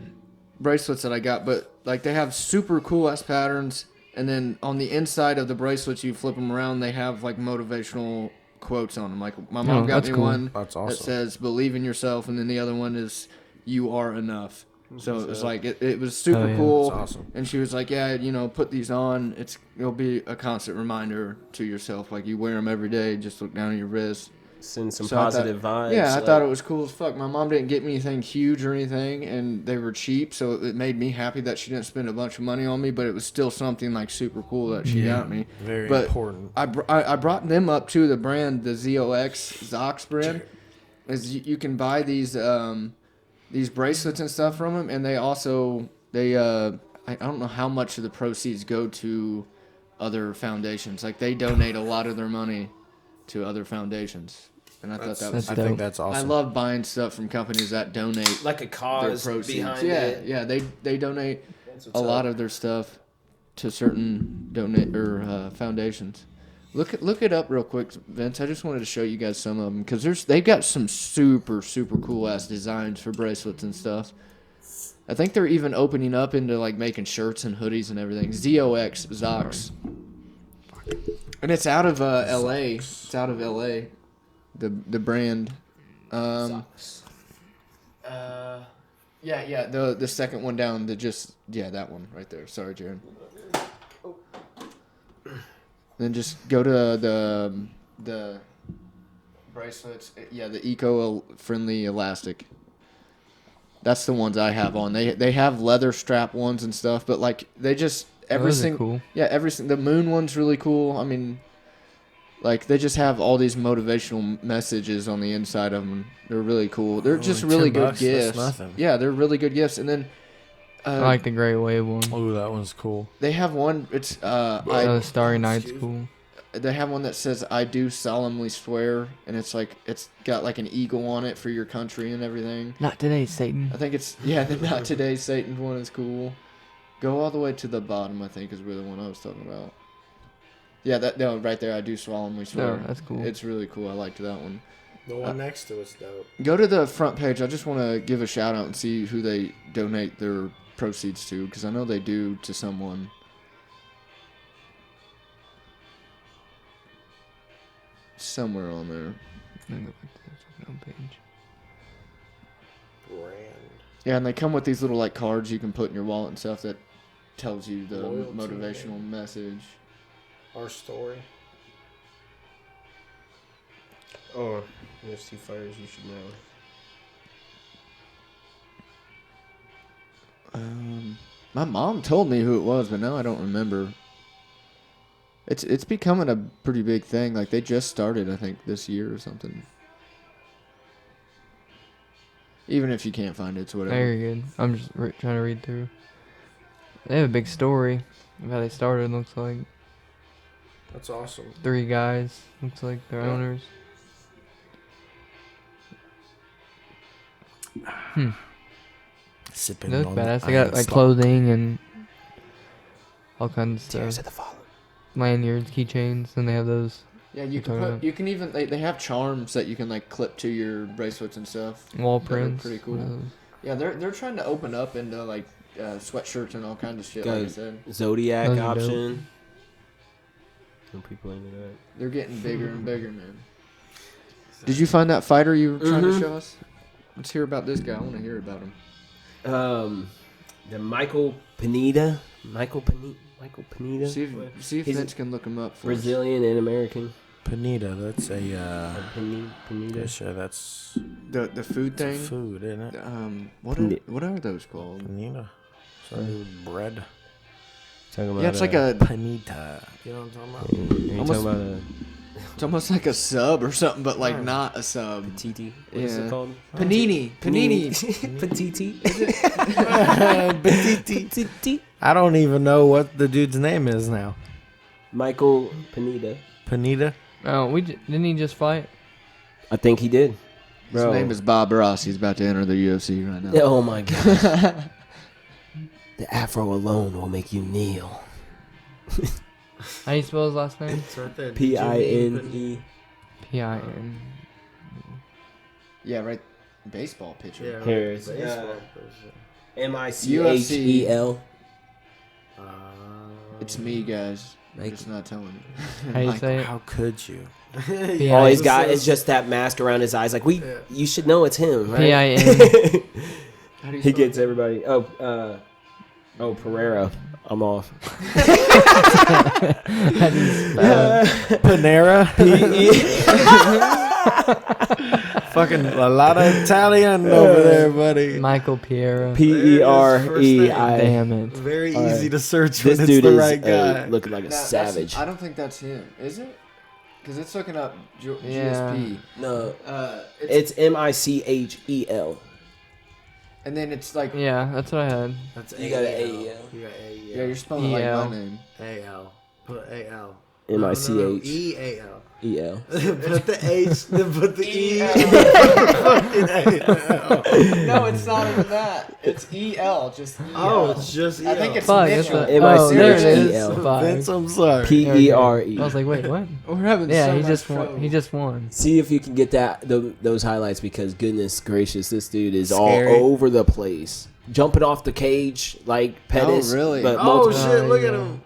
bracelets that I got, but like they have super cool ass patterns, and then on the inside of the bracelets, you flip them around, they have like motivational quotes on them. Like my mom Oh, got that's me cool. one That's that awesome. says "Believe in yourself," and then the other one is "You are enough." So it was like it was super Oh, yeah. cool. That's awesome. And she was like, "Yeah, put these on. It'll be a constant reminder to yourself. Like you wear them every day. Just look down at your wrist." Send some So I thought- positive vibes. Yeah, I like- thought it was cool as fuck. My mom didn't get me anything huge or anything, and they were cheap, so it made me happy that she didn't spend a bunch of money on me. But it was still something like super cool that she got me. Very But important. I brought them up to the brand, the ZOX Zox brand. Is you can buy these bracelets and stuff from them, and they also I don't know how much of the proceeds go to other foundations. Like they donate a lot of their money to other foundations, and I thought that was. That's I dope. think that's awesome. I love buying stuff from companies that donate like a their cause proceeds. behind Yeah, it. yeah, they donate That's a what's lot up. of their stuff to certain foundations. Look it up real quick, Vince. I just wanted to show you guys some of them because they've got some super cool ass designs for bracelets and stuff. I think they're even opening up into like making shirts and hoodies and everything. ZOX Zox, and it's out of LA. It's out of LA. The brand. Yeah. The second one down. That one right there. Sorry, Jared. Then just go to the bracelets. Yeah, the eco-friendly elastic. That's the ones I have on. They have leather strap ones and stuff, but like they just Those are cool. Yeah, the moon one's really cool. I mean, like they just have all these motivational messages on the inside of them. They're really cool. They're just Only really $10, good that's gifts. nothing. Yeah, they're really good gifts. And then I like the Gray Wave one. Ooh, that one's cool. they have one. It's The Starry Night's cool. they have one that says "I do solemnly swear," and it's got like an eagle on it for your country and everything. Not today, Satan. I think it's the Not Today Satan one is cool. Go all the way to the bottom. I think is where the one I was talking about. Yeah, right there. I do solemnly swear. Oh, that's cool. It's really cool. I liked that one. The one next to it's dope. Go to the front page. I just want to give a shout out and see who they donate their proceeds to, because I know they do to someone. Somewhere on there. Let me go back to the fucking homepage. Brand. Yeah, and they come with these little like cards you can put in your wallet and stuff that tells you the Loyalty, motivational message. Our story. Oh, there's two fighters you should know. My mom told me who it was, but now I don't remember. It's becoming a pretty big thing. Like they just started, I think, this year or something. Even if you can't find it, it's whatever. Very good. I'm just trying to read through. They have a big story of how they started. Looks like That's awesome. 3 guys. Looks like they're Yeah. owners. Sipping They look on badass. the They got iron like stock. clothing and all kinds of Tears stuff. of the Fallen. Lanyards, keychains, and they have those Yeah, you You're can talking put. about- You can even. They have charms that you can like clip to your bracelets and stuff. wall That are prints. pretty cool. Yeah, they're trying to open up into like sweatshirts and all kinds of shit. Like I Guys. said, Zodiac Those are dope. option. Some people into that. they're getting bigger and bigger, man. Did you find that fighter you were trying to Mhm. show us? Let's hear about this guy. I want to hear about him. The Michael Pineda. Michael Pineda. See if He's Vince can look him up for us. Brazilian and American. Panita, that's a Pineda. dish. That's The food thing. food, isn't it? What are those called? Panita. Something with bread. Talking about Yeah, it's like a. Panita. You know what I'm talking about? Are you almost- talking about It's almost like a sub or something, but like Yeah. not a sub. a petiti? What is Yeah. it called? Panini. Petiti. Petiti. I don't even know what the dude's name is now. Michael Pineda. Panita? Oh, didn't he just fight? I think he did. His Bro. name is Bob Ross. He's about to enter the UFC right now. Oh my god. The afro alone will make you kneel. How do you spell his last name? It's right there. Pine. P-I-N. Yeah, right. Baseball pitcher. Here it's Baseball. Michel. It's me, guys. I'm Like- just not telling you. How do you say it? How could you? All he's got is just that mask around his eyes. Like you should know it's him, right? P-I-N. How do you He spell gets it? everybody. Oh, Pereira. I'm off. Panera? Fucking a lot of Italian over there, buddy. Michael Piera. P-E-R-E-I. Damn it. Very All easy right. to search This when it's dude the is right guy. looking like a savage. I don't think that's him. Is it? Because it's looking up Yeah. GSP. No, It's, it's Michel. and then it's like Yeah, that's what I had. That's You got an A-L. A-E-L. You got yeah, you're spelling like E-L. my name. A-L. Put A-L. M-I-C-H. E-A-L. E-L. Put the H, put the E. No, it's not even that. It's EL. Just EL. Oh, it's just E-L. I think it's Fuck, that's Mitchell. what, M-I-C-H-E-L. oh, there it is. E-L. Vince, Fuck. I'm sorry. P-E-R-E. I was like, wait, what? We're having Yeah, so he much just won. trouble. He just won. See if you can get those highlights because goodness gracious, this dude is Scary. all over the place, jumping off the cage like Pettis. really? But Oh, multiple- shit, look at yeah. him.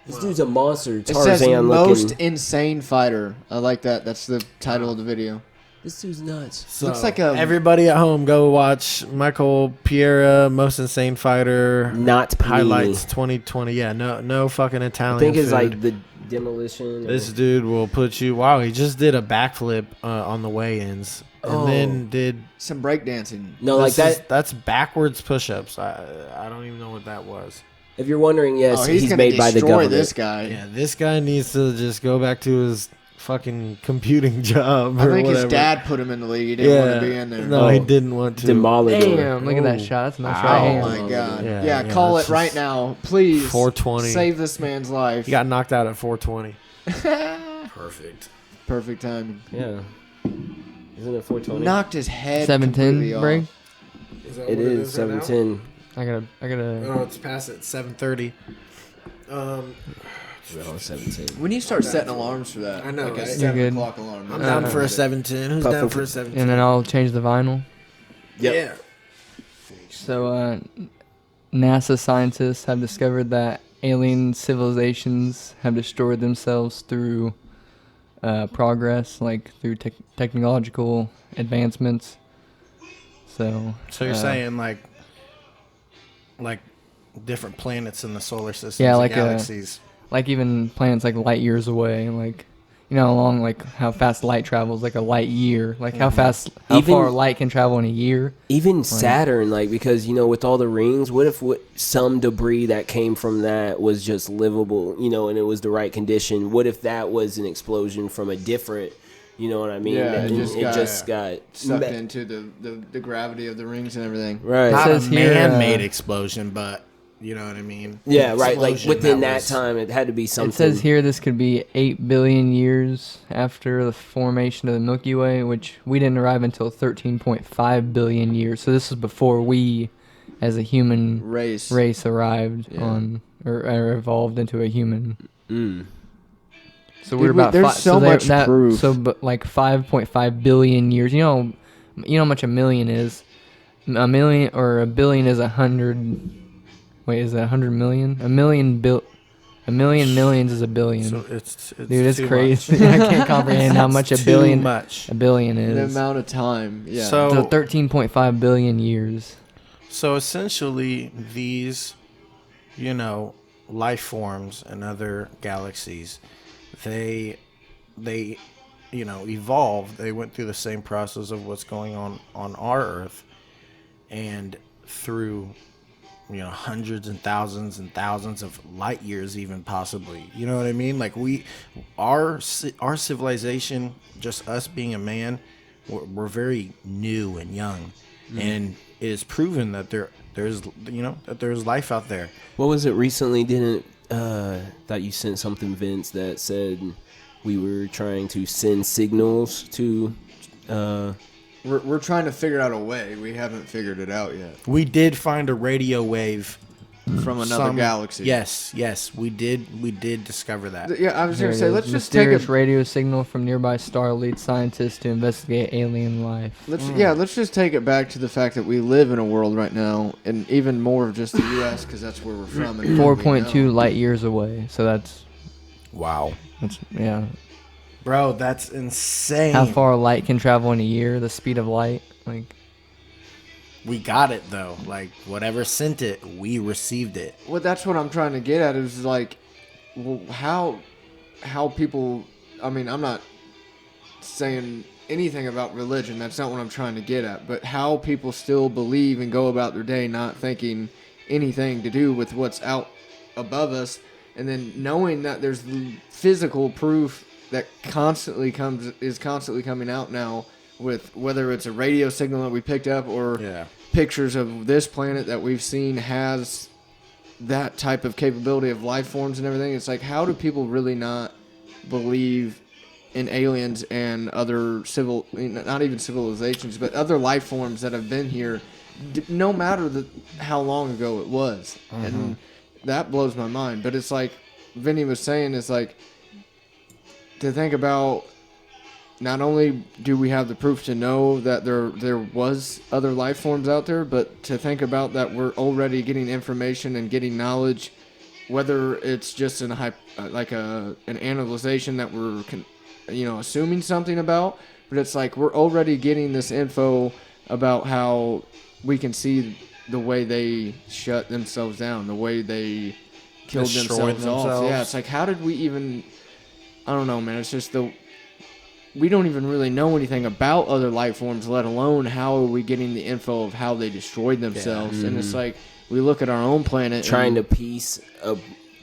this dude's a monster. It says Tarzan most looking. insane fighter. I like that. That's the title of the video. This dude's nuts. So, Looks like a- everybody at home, go watch Michael Piera, Most Insane Fighter Not Panini. highlights 2020. Yeah, no fucking Italian. I think it's food. like the demolition. This dude will put you. Wow, he just did a backflip on the weigh-ins, and Oh. then did Some breakdancing. no, like this is- that. That's backwards push-ups. I don't even know what that was. If you're wondering, yes, Oh, he's he's gonna made by the destroy government. this guy. Yeah, this guy needs to just go back to his fucking computing job. I or think whatever. his dad put him in the league. He didn't want to be in there. No, Oh. he didn't want to. Demolidor. Damn, look at that Oh. shot. That's a nice Ow. right Oh hand. my god. Yeah, Yeah, yeah, call that's it right just now, please. 420. Save this man's life. He got knocked out at 420. Perfect. Perfect timing. Yeah. Isn't it 420? Knocked his head 7-10 completely break. off. Is that It is 710. I gotta. Oh, it's past at 7:30. No, 710. We need to start setting alarms for that. I know, Like a right? 7 You're good. o'clock alarm. I'm Uh, down for a 7:10. Who's Puff down up. for a 7:10? And then I'll change the vinyl. Yeah. So, NASA scientists have discovered that alien civilizations have destroyed themselves through progress, like through technological advancements. So You're uh, saying like different planets in the solar system, Yeah, and like galaxies. like even planets like light years away, like you know, along like how fast light travels, like a light year, like how Even- far light can travel in a year. Even Saturn, like, because, you know, with all the rings, what if some debris that came from that was just livable, you know, and it was the right condition? What if that was an explosion from a different, you know what I mean? Yeah, And it just got sucked into the gravity of the rings and everything. right. Not a says here, man-made explosion, but you know what I mean. Yeah, right. Like Explosion within that was- time, it had to be something. It says here this could be 8 billion years after the formation of the Milky Way, which we didn't arrive until 13.5 billion years. So this is before we, as a human Race. arrived Yeah. on or evolved into a human. Mm. So Dude, we're about there's so much proof. So, but like 5.5 billion years. You know how much a million is. A million or a billion is 100. Wait, is that 100 million? A million millions is a billion. So it's Dude, it's too crazy. much. I can't comprehend how much a Too billion much. a billion The is. amount of time. Yeah. So- So 13.5 billion years. So essentially, these, you know, life forms and other galaxies, they, you know, evolved. They went through the same process of what's going on our Earth, and through, you know, hundreds and thousands of light years, even possibly. You know what I mean? Like our civilization, just us being a man, we're very new and young, and it is proven that there's you know that there's life out there. What was it recently? Didn't thought you sent something, Vince, that said we were trying to send signals to. we're trying to figure out a way. We haven't figured it out yet. We did find a radio wave From another galaxy. Yes, we did discover that. Yeah, I was Here gonna it say is. let's just take Mysterious a radio signal from nearby star leads scientists to investigate alien life. let's just take it back to the fact that we live in a world right now, and even more of just the U.S. because that's where we're from. And what we 4.2 know. light years away. So that's Wow, yeah. bro, that's insane. How far light can travel in a year? The speed of light, like. We got it though. Like whatever sent it, we received it. Well, that's what I'm trying to get at. Is like, well, how people. I mean, I'm not saying anything about religion. That's not what I'm trying to get at. But how people still believe and go about their day, not thinking anything to do with what's out above us, and then knowing that there's physical proof that is constantly coming out now. With whether it's a radio signal that we picked up or Yeah. pictures of this planet that we've seen has that type of capability of life forms and everything. It's like, how do people really not believe in aliens and other not even civilizations, but other life forms that have been here, no matter how long ago it was? And that blows my mind. But it's like Vinny was saying, it's like to think about. Not only do we have the proof to know that there was other life forms out there, but to think about that we're already getting information and getting knowledge, whether it's just an analyzation that we're assuming something about, but it's like we're already getting this info about how we can see the way they shut themselves down, the way they killed Destroyed themselves off. themselves. Yeah, it's like, how did we even? I don't know, man. It's just we don't even really know anything about other life forms, let alone how are we getting the info of how they destroyed themselves. And it's like we look at our own planet Trying to piece a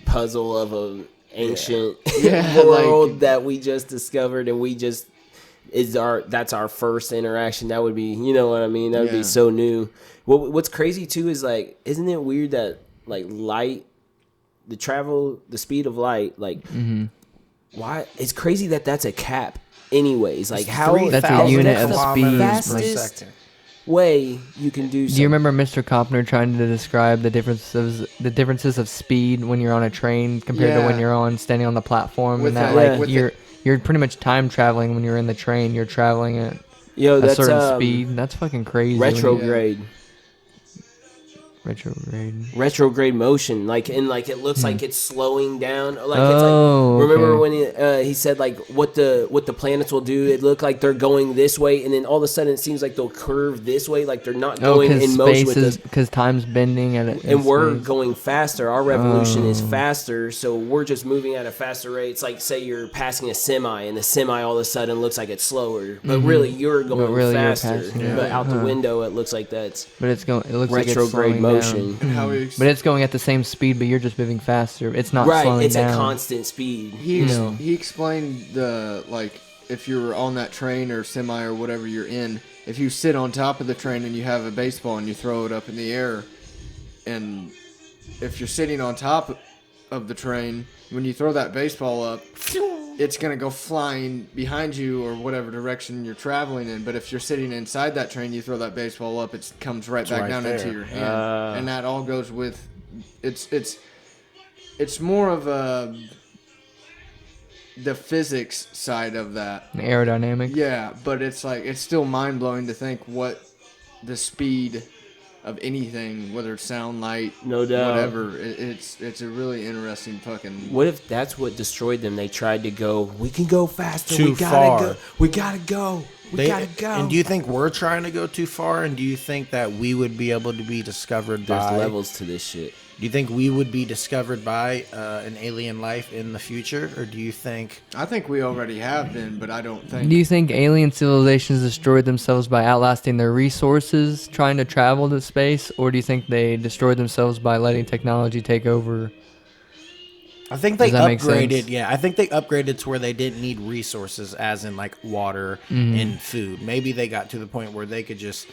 puzzle of a ancient Yeah, world that we just discovered, and that's our first interaction. That would be, you know what I mean? That would Yeah. be so new. What's crazy too is, like, isn't it weird that, like, light, the speed of light, like, why? It's crazy that that's a cap. Anyways, like, how That's a unit that's of the speed. fastest way you can do something. Do you remember Mr. Kopner trying to describe the differences of speed when you're on a train compared to when Yeah. you're standing on the platform, With and that the- like with you're pretty much time traveling when you're in the train. You're traveling at Yo, a that's certain speed. That's fucking crazy. retrograde. retrograde motion, like it looks like it's slowing down, like it's Oh, like, remember okay. when he said like what the planets will do, it looked like they're going this way, and then all of a sudden it seems like they'll curve this way, like they're not going in motion with us, because time's bending and we're space. going faster. Our revolution is Oh. faster, so we're just moving at a faster rate. It's like, say you're passing a semi, and the semi all of a sudden looks like it's slower, but really you're going really you're faster. passing it. But out the Huh. window, it looks like that's But it's going. It looks like it's retrograde slowing motion. down. And how But it's going at the same speed, but you're just moving faster. It's not Right, slowing it's down. a constant speed. he explained the, like, if you're on that train or semi or whatever you're in, if you sit on top of the train and you have a baseball and you throw it up in the air, and if you're sitting on top of the train, when you throw that baseball up, it's going to go flying behind you or whatever direction you're traveling in. But if you're sitting inside that train, you throw that baseball up, it comes right back right down there. into your hand. And that all goes with, it's more of the physics side of that. Aerodynamic. Yeah, but it's like, it's still mind-blowing to think what the speed of anything, whether it's sound, light, No doubt. whatever, it's a really interesting fucking... What if that's what destroyed them? They tried to go, we can go faster. Too we gotta far. go. We gotta go. We gotta go. And do you think we're trying to go too far? And do you think that we would be able to be discovered There's by... levels to this shit. Do you think we would be discovered by an alien life in the future? Or do you think... I think we already have been, but I don't think... Do you think alien civilizations destroyed themselves by outlasting their resources, trying to travel to space, or do you think they destroyed themselves by letting technology take over? I think they Does that make upgraded. sense? Yeah, I think they upgraded to where they didn't need resources, as in like water and food. Maybe they got to the point where they could just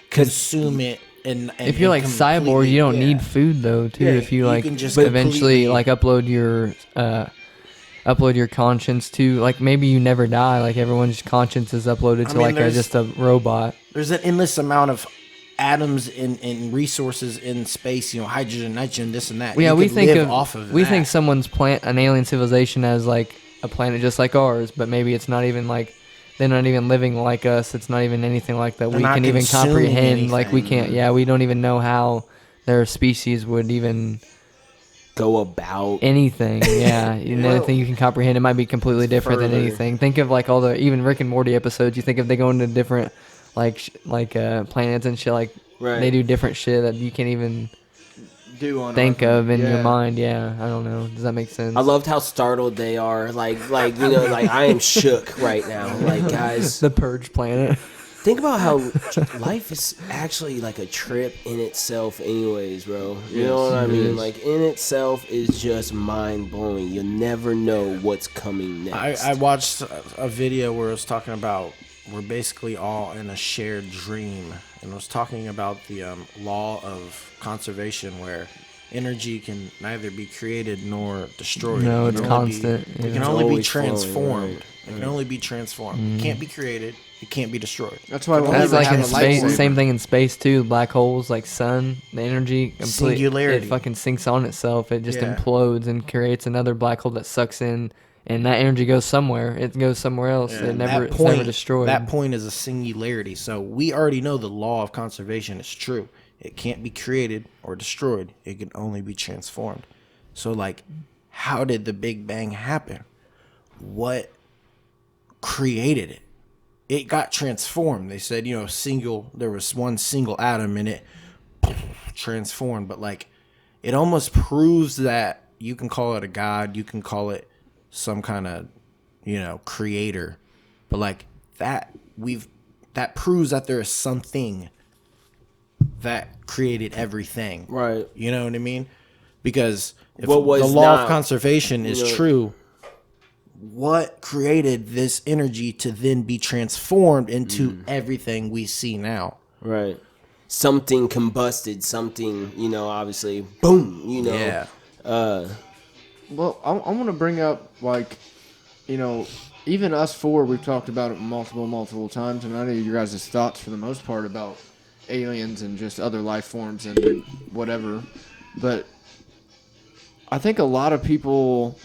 consume it. And If you're like cyborg, you don't need food though. Too, Yeah, if you you like can just eventually completely- like upload your conscience to, like, maybe you never die. Like everyone's conscience is uploaded to mean, like there's- just a robot. There's an endless amount of atoms and resources in space. You know, hydrogen, nitrogen, this and that. Yeah, You we could think live of off of we that. think someone's an alien civilization as like a planet just like ours, but maybe it's not even like they're not even living like us. It's not even anything like that. They're We not can even consuming comprehend. Like we anything. can't. Yeah, we don't even know how their species would even Go about. anything. Yeah, anything you can comprehend. It might be completely different than Further. anything. Think of like all the even Rick and Morty episodes. You think if they go into different planets and shit, like Right. they do different shit that you can't even do on think our- of in your yeah. mind. Yeah, I don't know. Does that make sense? I loved how startled they are. Like you know, like I am shook right now. Like, guys, the Purge planet. think about how life is actually like a trip in itself, anyways, bro. You know what I mean? Like, in itself is just mind blowing. You'll never know what's coming next. I watched a video where it was talking about we're basically all in a shared dream, and it was talking about the law of conservation, where energy can neither be created nor destroyed. No, It it's can only be- constant, It yeah. can It's only be always flowing, transformed. right, It can only be transformed. It can't be created. It can't be destroyed. That's why we'll That's never like have in a space. lightsaber. Same thing in space too. Black holes, like sun, the energy, Singularity. It fucking sinks on itself. It just Yeah. implodes and creates another black hole that sucks in, and that energy goes somewhere. It goes somewhere else. Yeah, It never, that it's never destroyed. That point is a singularity. So we already know the law of conservation is true. It can't be created or destroyed. It can only be transformed. So, like, how did the Big Bang happen? What created it? It got transformed. They said, you know, there was one single atom in it transformed. But, like, it almost proves that you can call it a god. You can call it some kind of, you know, creator. But, like, that proves that there is something that created everything. Right. You know what I mean? Because if What was the law not, of conservation is you know- true, what created this energy to then be transformed into everything we see now? Right. Something combusted, something, you know, obviously, boom, you know. Yeah. Well, I want to bring up, like, you know, even us four, we've talked about it multiple times, and I know your guys' thoughts for the most part about aliens and just other life forms and whatever. But I think a lot of people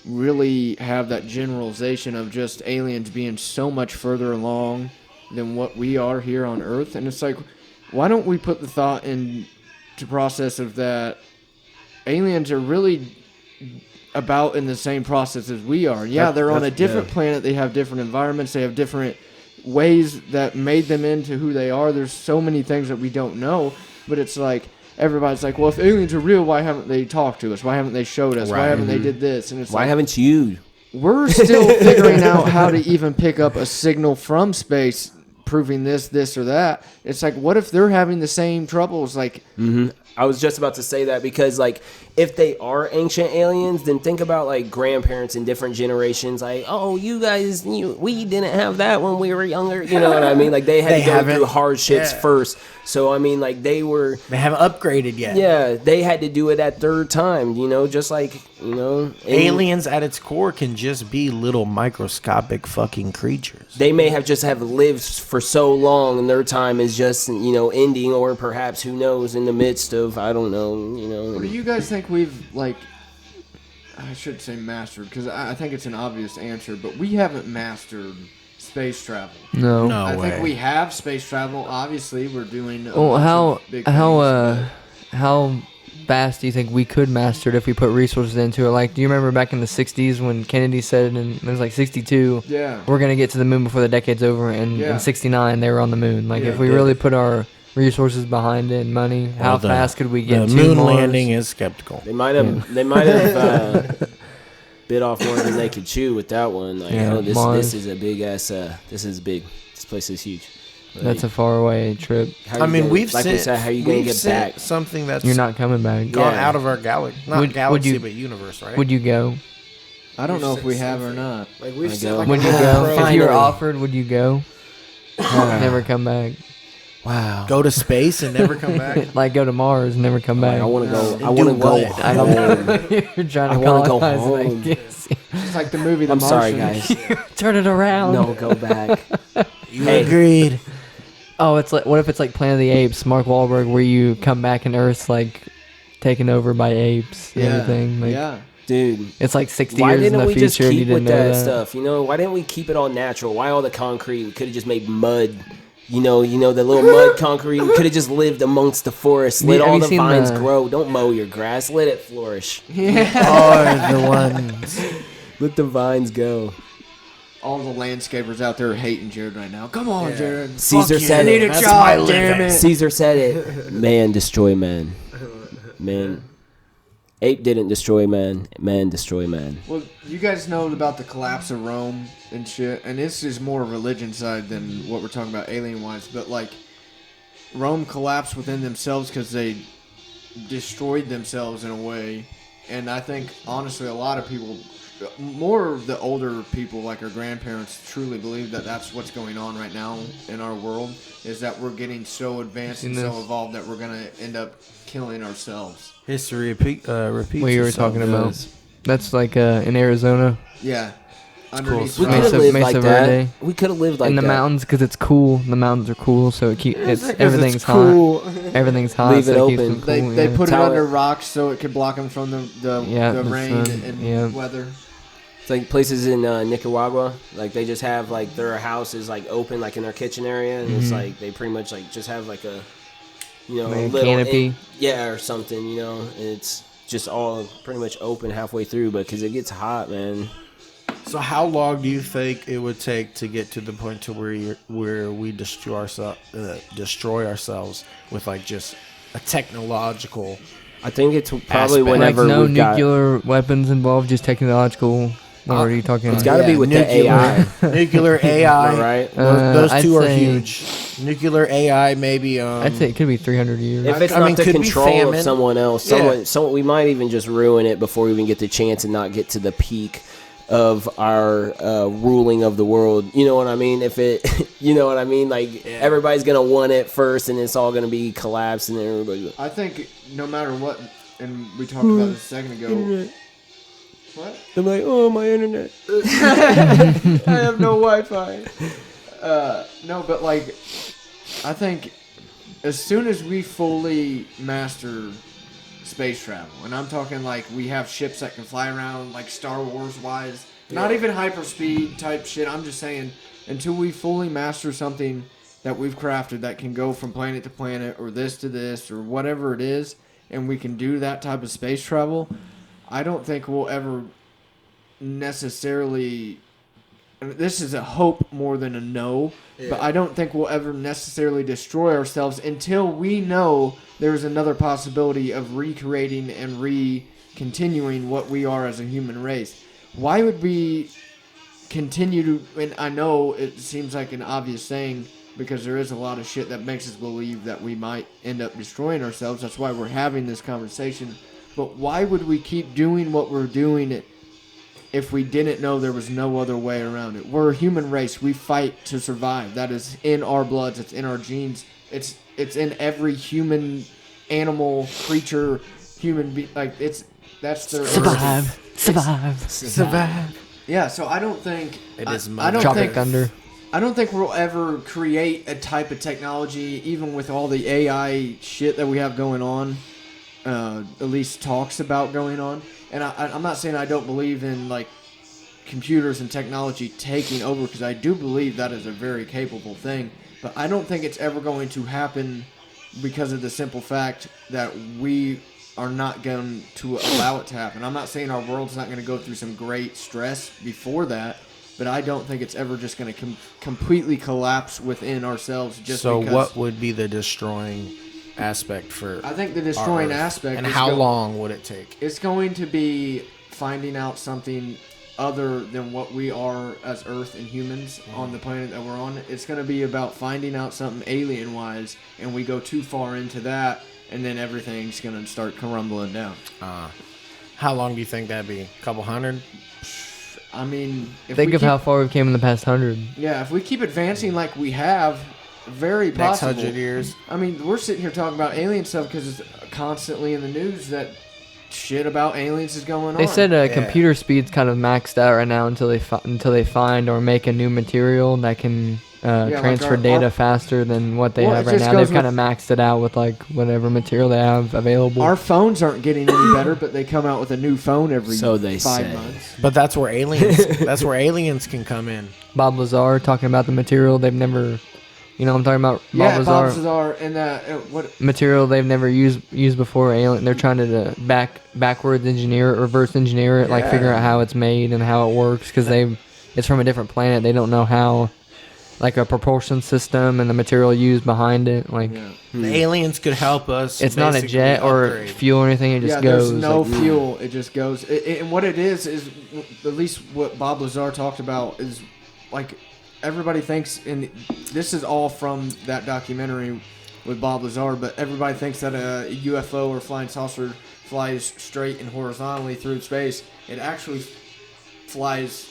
really have that generalization of just aliens being so much further along than what we are here on Earth. And it's like, why don't we put the thought in to process of that aliens are really about in the same process as we are. Yeah, they're on a different planet. They have different environments. They have different ways that made them into who they are. There's so many things that we don't know, but it's like everybody's like, well, if aliens are real, why haven't they talked to us? Why haven't they showed us? Why haven't they did this? And it's Why like, haven't you? we're still figuring out how to even pick up a signal from space proving this or that. It's like, what if they're having the same troubles? Like, I was just about to say that because, like, if they are ancient aliens, then think about, like, grandparents in different generations. Like, oh, you guys, we didn't have that when we were younger. You know what I mean? Like, they had to go through hardships first. So, I mean, like, they haven't upgraded yet. Yeah, they had to do it that third time, you know, just like, you know. Aliens at its core can just be little microscopic fucking creatures. They may have just have lived for so long and their time is just, you know, ending, or perhaps, who knows, in the midst of, I don't know, you know. what do you guys think we've, like, I should say mastered, because I think it's an obvious answer, but we haven't mastered space travel. No. I think we have space travel. Obviously, we're doing a Well, bunch how of big things, how fast do you think we could master it if we put resources into it? Like, do you remember back in the 60s when Kennedy said, and it was like 62, yeah. we're going to get to the moon before the decade's over, and Yeah. in 69 they were on the moon. Like, Yeah, if we really put our resources behind it and money, how fast could we get The to moon Mars? landing is skeptical. They might have bit off more than they could chew with that one. Like, Yeah, oh, this Mars. is a big ass. This is big. This place is huge. Like, That's a far away trip. how I you mean, gonna- we've like we sent, said, how you gonna we've get sent back? something that's You're not coming back. gone Yeah. out of our galaxy, not Would galaxy, you- but universe, right? Would you go? I don't know if we have or not. like we've I sent go. like Would a you whole go? probe. If you were Finally. offered, would you go? Never come back. Wow. Go to space and never come back. Like, go to Mars and never come back. I want to go. And I want to do go what? I home. don't You're trying to I wanna go colonize, home. like, yes. It's like the movie The I'm sorry, Martian. guys. Turn it around. No, go back. You Hey. agreed. Oh, it's like, what if it's like Planet of the Apes, Mark Wahlberg, where you come back and Earth's like taken over by apes and everything. Like, Yeah. Dude. it's like 60 Why years in didn't the we future just and you keep didn't with know that that. stuff? You know, why didn't we keep it all natural? Why all the concrete? We could have just made mud. You know, the little mud concrete. We could have just lived amongst the forest. Let Have all you the seen vines the- grow. Don't mow your grass. Let it flourish. Are the ones. Let the vines go. All the landscapers out there are hating Jared right now. Come on, Jared. Caesar said Need it. a That's job, my damn living. it. Caesar said it. Man destroy man. Man. Ape didn't destroy man. Man destroy man. Well, you guys know about the collapse of Rome and shit, and this is more religion side than what we're talking about alien-wise, but like Rome collapsed within themselves because they destroyed themselves in a way, and I think honestly a lot of people, more of the older people like our grandparents, truly believe that that's what's going on right now in our world, is that we're getting so advanced and so evolved that we're gonna end up killing ourselves. History repeats. What you were itself. talking about. That's like in Arizona. Yeah. Underneath We rocks. could have Mesa- lived Mesa like Verde. that. We could have lived like in the that. mountains because it's cool. The mountains are cool, so everything's hot. Everything's hot. Leave so it it keeps open. them cool, They yeah. put it Tell under it. rocks so it could block them from the the rain sun, and yeah. weather. It's like places in Nicaragua, like they just have like their house is like open, like in their kitchen area, and it's like they pretty much like just have like a, you know, Like a little canopy. yeah, or something, you know. And it's just all pretty much open halfway through, but because it gets hot, man. So how long do you think it would take to get to the point to where we destroy ourselves with like just a technological? I think it's probably Aspect. Like whenever no we've got. nuclear weapons involved, just technological. What are you talking It's about? got to be with the AI, nuclear AI. am I right? Those I'd two are say- huge. Nuclear AI, maybe. I'd say it could be 300 years. If it's I not mean, the could be control famine. of someone else, Yeah. someone we might even just ruin it before we even get the chance and not get to the peak of our ruling of the world. You know what I mean? If it, you know what I mean? Like everybody's gonna want it first, and it's all gonna be collapsed, and everybody. I think no matter what, and we talked about this a second ago. What? I'm like, oh, my internet. I have no Wi-Fi. No, but like, I think as soon as we fully master space travel, and I'm talking like we have ships that can fly around, like Star Wars wise, not even hyperspeed type shit. I'm just saying until we fully master something that we've crafted that can go from planet to planet or this to this or whatever it is, and we can do that type of space travel, I don't think we'll ever necessarily. I mean, this is a hope more than a no, but I don't think we'll ever necessarily destroy ourselves until we know there's another possibility of recreating and continuing what we are as a human race. Why would we continue to, and I know it seems like an obvious thing because there is a lot of shit that makes us believe that we might end up destroying ourselves. That's why we're having this conversation. But why would we keep doing what we're doing if we didn't know there was no other way around it? We're a human race. We fight to survive. That is in our bloods. It's in our genes. It's in every human, animal, creature, human being. Like that's their Survive. Yeah. So I don't think It is I don't Tropic think Thunder. I don't think we'll ever create a type of technology, even with all the AI shit that we have going on. At least talks about going on. And I'm not saying I don't believe in like computers and technology taking over, because I do believe that is a very capable thing. But I don't think it's ever going to happen because of the simple fact that we are not going to allow it to happen. I'm not saying our world's not going to go through some great stress before that, but I don't think it's ever just going to completely collapse within ourselves. Just So because what would be the destroying aspect for? I think the destroying our Earth? aspect And is how long would it take? It's going to be finding out something other than what we are as Earth and humans on the planet that we're on. It's going to be about finding out something alien-wise, and we go too far into that, and then everything's going to start crumbling down. How long do you think that'd be? A couple hundred? I mean, if Think we of keep, how far we've came in the past 100. yeah, if we keep advancing like we have, very Next possible. 100 years? I mean, we're sitting here talking about alien stuff because it's constantly in the news that shit about aliens is going on. They said computer speed's kind of maxed out right now until they find or make a new material that can like transfer our- data our- faster than what they Well, have it right just now. goes They've kind of maxed it out with like whatever material they have available. Our phones aren't getting any better, but they come out with a new phone every So they 5 say. months. But that's where aliens can come in. Bob Lazar talking about the material they've never, I'm talking about Yeah, Bob Bob Lazar. Lazar and what? Material they've never used before. Alien. They're trying to backwards engineer it, reverse engineer it, like figure out how it's made and how it works because it's from a different planet. They don't know how, like a propulsion system and the material used behind it. Like The aliens could help us. it's not a basically jet or upgrade. fuel or anything. It just Yeah, goes. there's no like, fuel. It just goes. And what it is at least what Bob Lazar talked about is like everybody thinks, and this is all from that documentary with Bob Lazar, but everybody thinks that a UFO or flying saucer flies straight and horizontally through space. It actually flies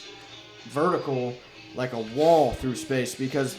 vertical like a wall through space, because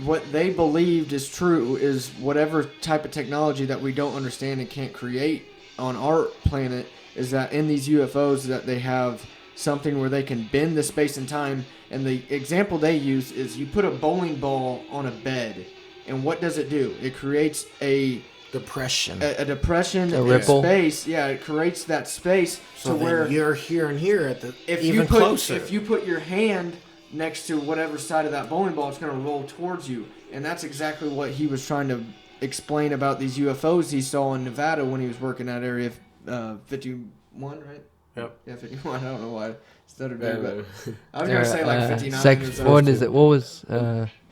what they believed is true is whatever type of technology that we don't understand and can't create on our planet is that in these UFOs that they have something where they can bend the space and time. And the example they use is you put a bowling ball on a bed, and what does it do? It creates a Depression. depression in ripple. space. Yeah, it creates that space So to then where you're here and here at the if even you put closer. if you put your hand next to whatever side of that bowling ball, it's going to roll towards you. And that's exactly what he was trying to explain about these UFOs he saw in Nevada when he was working at Area 51, right? Yep. Yeah, 51. I don't know why I stuttered there, Yeah, but I was going to say like 59. What is it? What was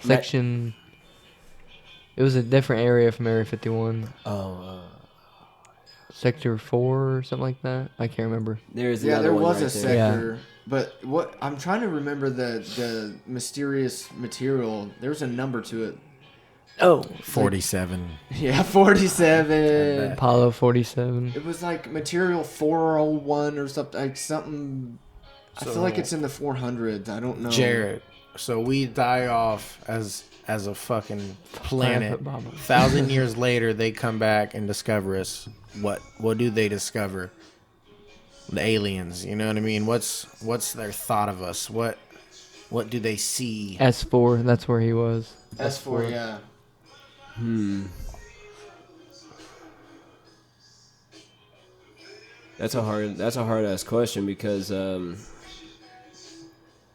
section? It was a different area from Area 51. Sector 4 or something like that. I can't remember. There's Yeah, another there one was right a there. sector. But what I'm trying to remember the mysterious material. There's a number to it. Oh, 47. Yeah, 47. Apollo 47. It was like material 401 or something. Like something. I feel like it's in the 400s. I don't know. Jared. So we die off as a fucking planet. Baba. 1,000 years later, they come back and discover us. What do they discover? The aliens. You know what I mean? What's their thought of us? What do they see? S4. That's where he was. S4, yeah. That's a hard ass question because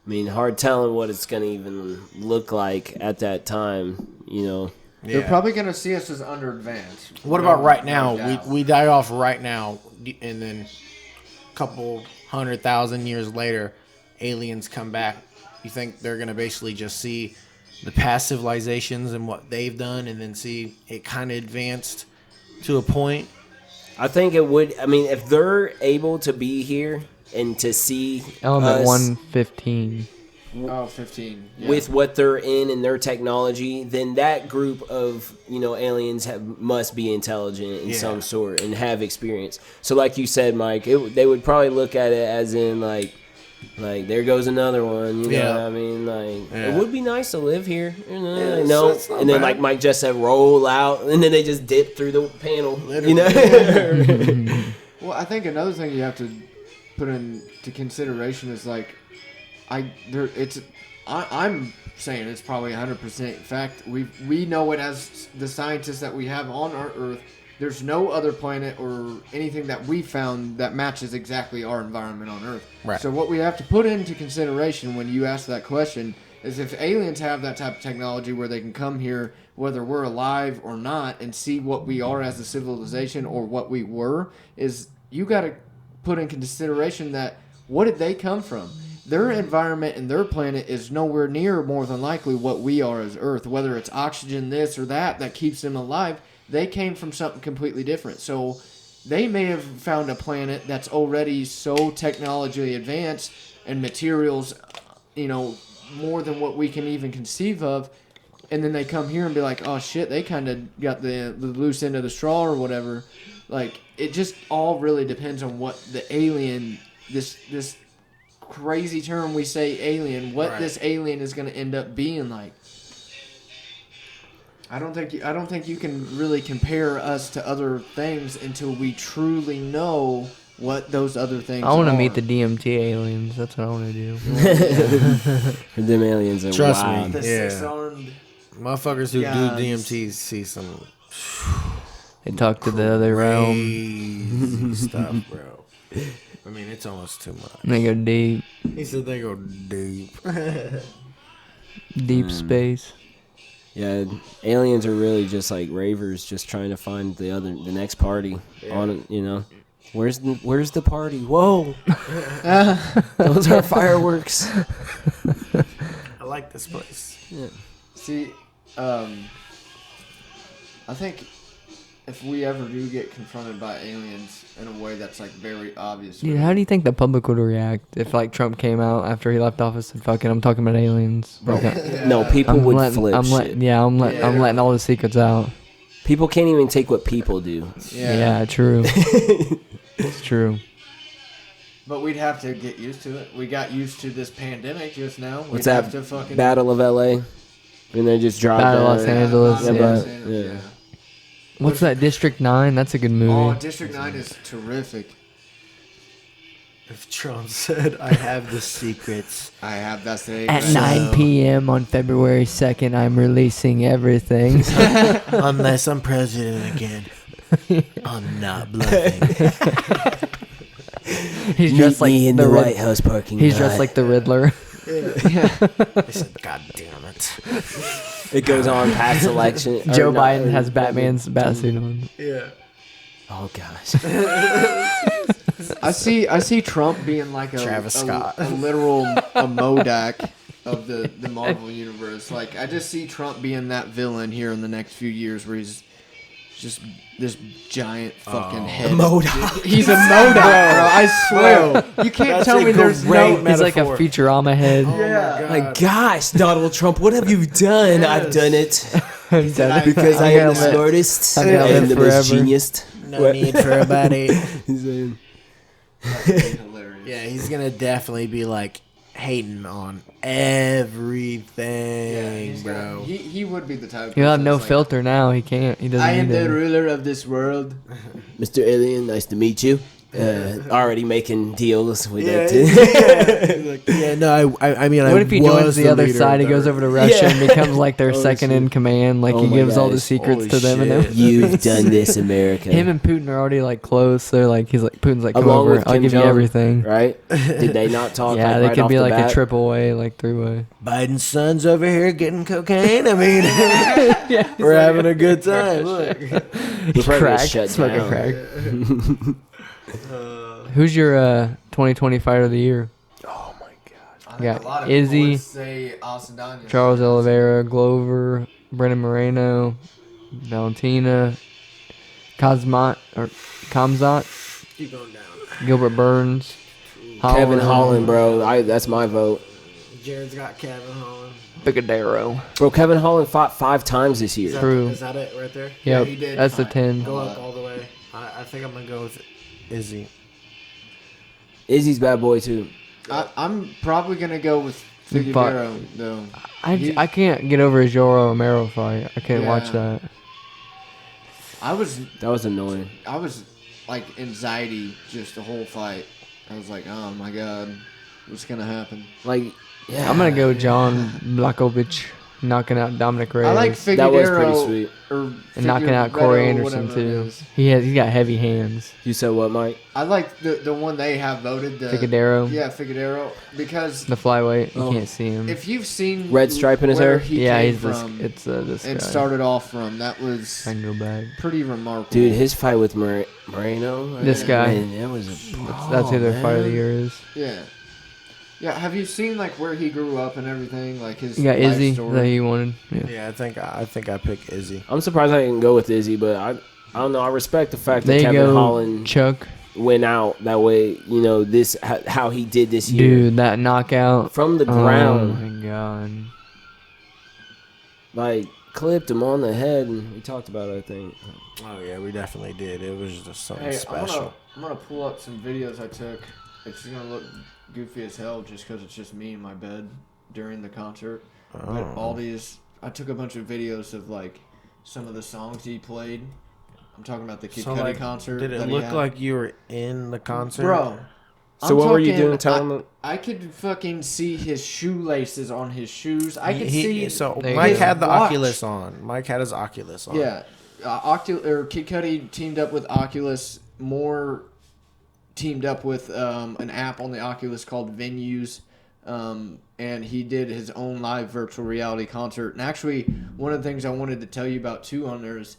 I mean, hard telling what it's gonna even look like at that time. You know. Yeah. They're probably gonna see us as under advanced. What about right now? No doubt. We die off right now, and then a couple 100,000 years later, aliens come back. You think they're gonna basically just see the past civilizations and what they've done, and then see it kind of advanced to a point? I think it would. I mean, if they're able to be here and to see Element us 115. Oh, 15. Yeah. with what they're in and their technology, then that group of aliens must be intelligent in Yeah. some sort and have experience. So, like you said, Mike, they would probably look at it as in like there goes another one. You know Yeah. what I mean? Like Yeah. it would be nice to live here. Yeah, No, it's not and then bad. like Mike just said, roll out, and then they just dip through the panel. Well, I think another thing you have to put into consideration is like, I'm saying it's probably 100% fact. We know it as the scientists that we have on our Earth. There's no other planet or anything that we found that matches exactly our environment on Earth. Right. So what we have to put into consideration when you ask that question is if aliens have that type of technology where they can come here, whether we're alive or not, and see what we are as a civilization or what we were, is you got to put in consideration that what did they come from? Their environment and their planet is nowhere near more than likely what we are as Earth. Whether it's oxygen, this or that keeps them alive, they came from something completely different. So they may have found a planet that's already so technologically advanced and materials, more than what we can even conceive of. And then they come here and be like, oh shit, they kind of got the loose end of the straw or whatever. Like, it just all really depends on what the alien, this crazy term we say alien, what Right. this alien is going to end up being like. I don't think you can really compare us to other things until we truly know what those other things are. I want to meet the DMT aliens. That's what I want to do. Them aliens are Trust me. wild. The Yeah. six-armed. Motherfuckers who Guys. do DMT see some They talk to the other realm. crazy stuff, bro. I mean, it's almost too much. And they go deep, He said they go deep. deep space. Yeah, aliens are really just like ravers, just trying to find the next party on it. Where's the party? Whoa, those are fireworks. I like this place. See, I think if we ever do get confronted by aliens in a way that's like very obvious, Dude, how do you think the public would react if like Trump came out after he left office and fucking I'm talking about aliens? Bro, Like, no, people would letting, flip I'm shit. I'm letting all the secrets out. People can't even take what people do. Yeah, true. It's true. But we'd have to get used to it. We got used to this pandemic just now. We'd What's have that to fucking Battle of LA? And they just dropped Battle of down. Los Angeles, Yeah, yeah. but, yeah. What's that? District 9? That's a good movie. Oh, District 9 is terrific. If Trump said, I have the secrets. That's the At 9 p.m. on February 2nd, I'm releasing everything. Unless I'm president again, I'm not bluffing. He's Meet dressed like me in the the Rid- White House parking He's lot. dressed like the Riddler. I said, God damn it. It goes on past election. or Joe no, Biden or- has Batman's bat suit on. Yeah. Oh gosh. I see Trump being like Travis Scott. a literal a Modak of the Marvel universe. Like, I just see Trump being that villain here in the next few years, where he's just this giant fucking head. Modoc. He's a Modak, bro. I swear. You can't That's tell a me there's great no. He's like a metaphor. Futurama head. Yeah. My gosh, Donald Trump, what have you done? I've done it He's done it. because I I'm am the gonna live- smartest I'm gonna and live the most forever. genius. No need for a buddy. He's like, Hilarious. Yeah, he's going to definitely be like hating on everything, He's bro. got- He would be the type. of He'll have person no that's like, filter now. He can't. He doesn't I am need the it. ruler of this world. Mr. Alien, nice to meet you. already making deals with it. No, I mean, What if he joins was the other leader side? of He goes the- over to Russia and becomes like their Oh, second shit. in command. Like Oh he my gives all the gosh. secrets Holy to them. And shit. then You've done this, America. him and Putin are already like close. So like he's like Putin's like, come Along over. with I'll Kim give you Jong, everything. right? Did they not talk? Yeah, like, they right could off be the like bat? a triple way, like 3-way. Biden's son's over here getting cocaine. I mean, we're having a good time. Look. We're probably Crack, gonna shut smoking down. crack. Who's your 2020 fighter of the year? Oh my god. You got Izzy, say Austin Daniels. Charles Oliveira, Glover, Brennan Moreno, Valentina, Kamzat, Keep going down. Gilbert Burns, Kevin Holland, bro. That's my vote. Jared's got Kevin Holland. Picadero. Bro, Kevin Holland fought 5 times this year. True. Is that it right there? Yep, he did. that's the fight. 10. Go up all the way. I think I'm gonna go with Izzy. Izzy's bad boy too. I'm probably gonna go with Big fight. Figueroa though. I can't get over his Yoro Romero fight. I can't watch Yeah. that. That was annoying. I was like anxiety just the whole fight. I was like, oh my god, what's gonna happen? Like, yeah, I'm gonna go John Blakovic knocking out Dominic Reyes. I like that Figueroa. was pretty sweet. and knocking out Corey Anderson too. He's got heavy hands. You said what, Mike? I like the one they have voted. The, Picadero, Yeah, Figueroa. Because the flyweight. You Oh. can't see him. if you've seen Red stripe in his where hair? he Yeah, came he's this. from It's this and guy. started off from, that was I can go back. pretty remarkable. Dude, his fight with Moreno. This guy. Man, that was a That's who their man. fight of the year is. Yeah. Yeah, have you seen like where he grew up and everything? Like his You got life Izzy story? that he wanted. Yeah. Yeah, I think I pick Izzy. I'm surprised I didn't go with Izzy, but I don't know. I respect the fact that There you Kevin go, Holland Chuck. went out that way. You know this how he did this year Dude, that knockout. from the Oh ground, my god. like clipped him on the head, and we talked about it. I think. Oh yeah, we definitely did. It was just something Hey, special. I'm gonna pull up some videos I took. It's gonna look goofy as hell just because it's just me in my bed during the concert. But all these, I took a bunch of videos of like some of the songs he played. I'm talking about the Kid So, Cudi like, concert. Did it that he look had. like you were in the concert, Bro? So I'm what were you talking- doing? Tell him. I could fucking see his shoelaces on his shoes. I could see. So There you Mike go. had the Watch. Oculus on. Mike had his Oculus on. Yeah, Kid Cudi teamed up with Oculus. More teamed up with an app on the Oculus called Venues, and he did his own live virtual reality concert. And actually, one of the things I wanted to tell you about too on there is,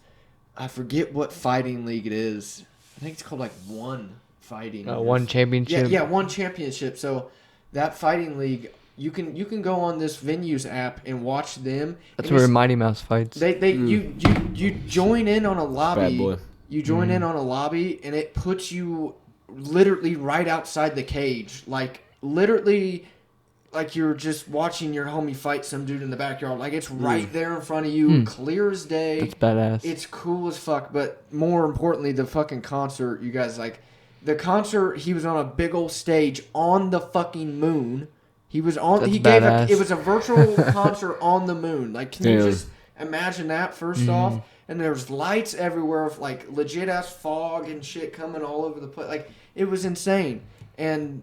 I forget what fighting league it is. I think it's called like One Fighting. One championship. Yeah, One Championship. So that fighting league, you can go on this Venues app and watch them. That's and where it's- Mighty Mouse fights. you join in on a lobby. Bad boy. You join in on a lobby and it puts you literally right outside the cage. Like literally like you're just watching your homie fight some dude in the backyard. Like it's right there in front of you, clear as day. That's badass. It's cool as fuck, but more importantly, the fucking concert, you guys, like, the concert, he was on a big old stage on the fucking moon. He was on, That's he gave badass. it was a virtual concert on the moon. Like, can you Damn. just imagine that first off? And there's lights everywhere, like, legit ass fog and shit coming all over the place. Like, it was insane. And,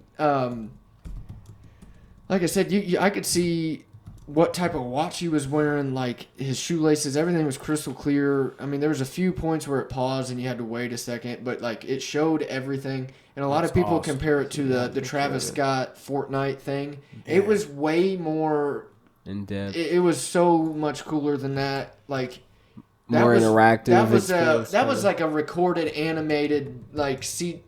like I said, I could see what type of watch he was wearing, like his shoelaces, everything was crystal clear. I mean, there was a few points where it paused and you had to wait a second, but like it showed everything. And a lot of people awesome. compare it to the Travis Scott Fortnite thing. It was way more. In depth. It was so much cooler than that. Like that More was, interactive That was experience, that was kinda. like a recorded, animated, like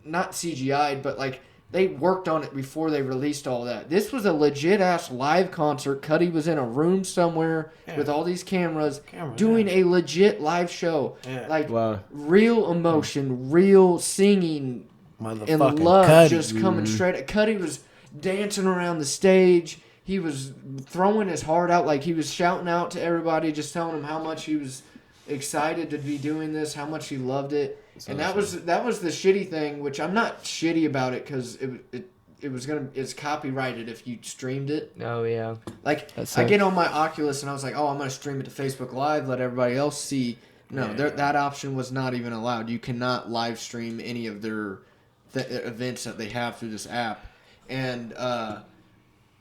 not CGI'd, but like. They worked on it before they released all that. This was a legit ass live concert. Cudi was in a room somewhere with all these cameras doing a legit live show. Yeah. Like Wow. real emotion, real singing, and Motherfucking love Cudi. just coming straight. Cudi was dancing around the stage. He was throwing his heart out, like he was shouting out to everybody, just telling them how much he was excited to be doing this, how much he loved it. And that was the shitty thing, which I'm not shitty about it because it's copyrighted if you streamed it. Oh yeah. Like That I sucks. get on my Oculus and I was like, oh, I'm gonna stream it to Facebook Live, let everybody else see. No, that option was not even allowed. You cannot live stream any of their events that they have through this app. And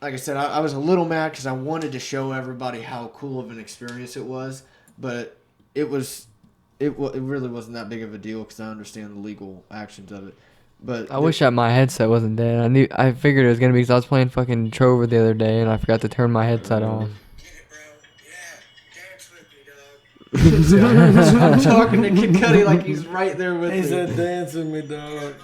like I said, I was a little mad because I wanted to show everybody how cool of an experience it was, but it really wasn't that big of a deal because I understand the legal actions of it. But I wish that my headset wasn't dead. I figured it was gonna be because I was playing fucking Trover the other day and I forgot to turn my headset off. I'm talking to Kid Cudi like he's right there with me. He said, "Dance with me, dog."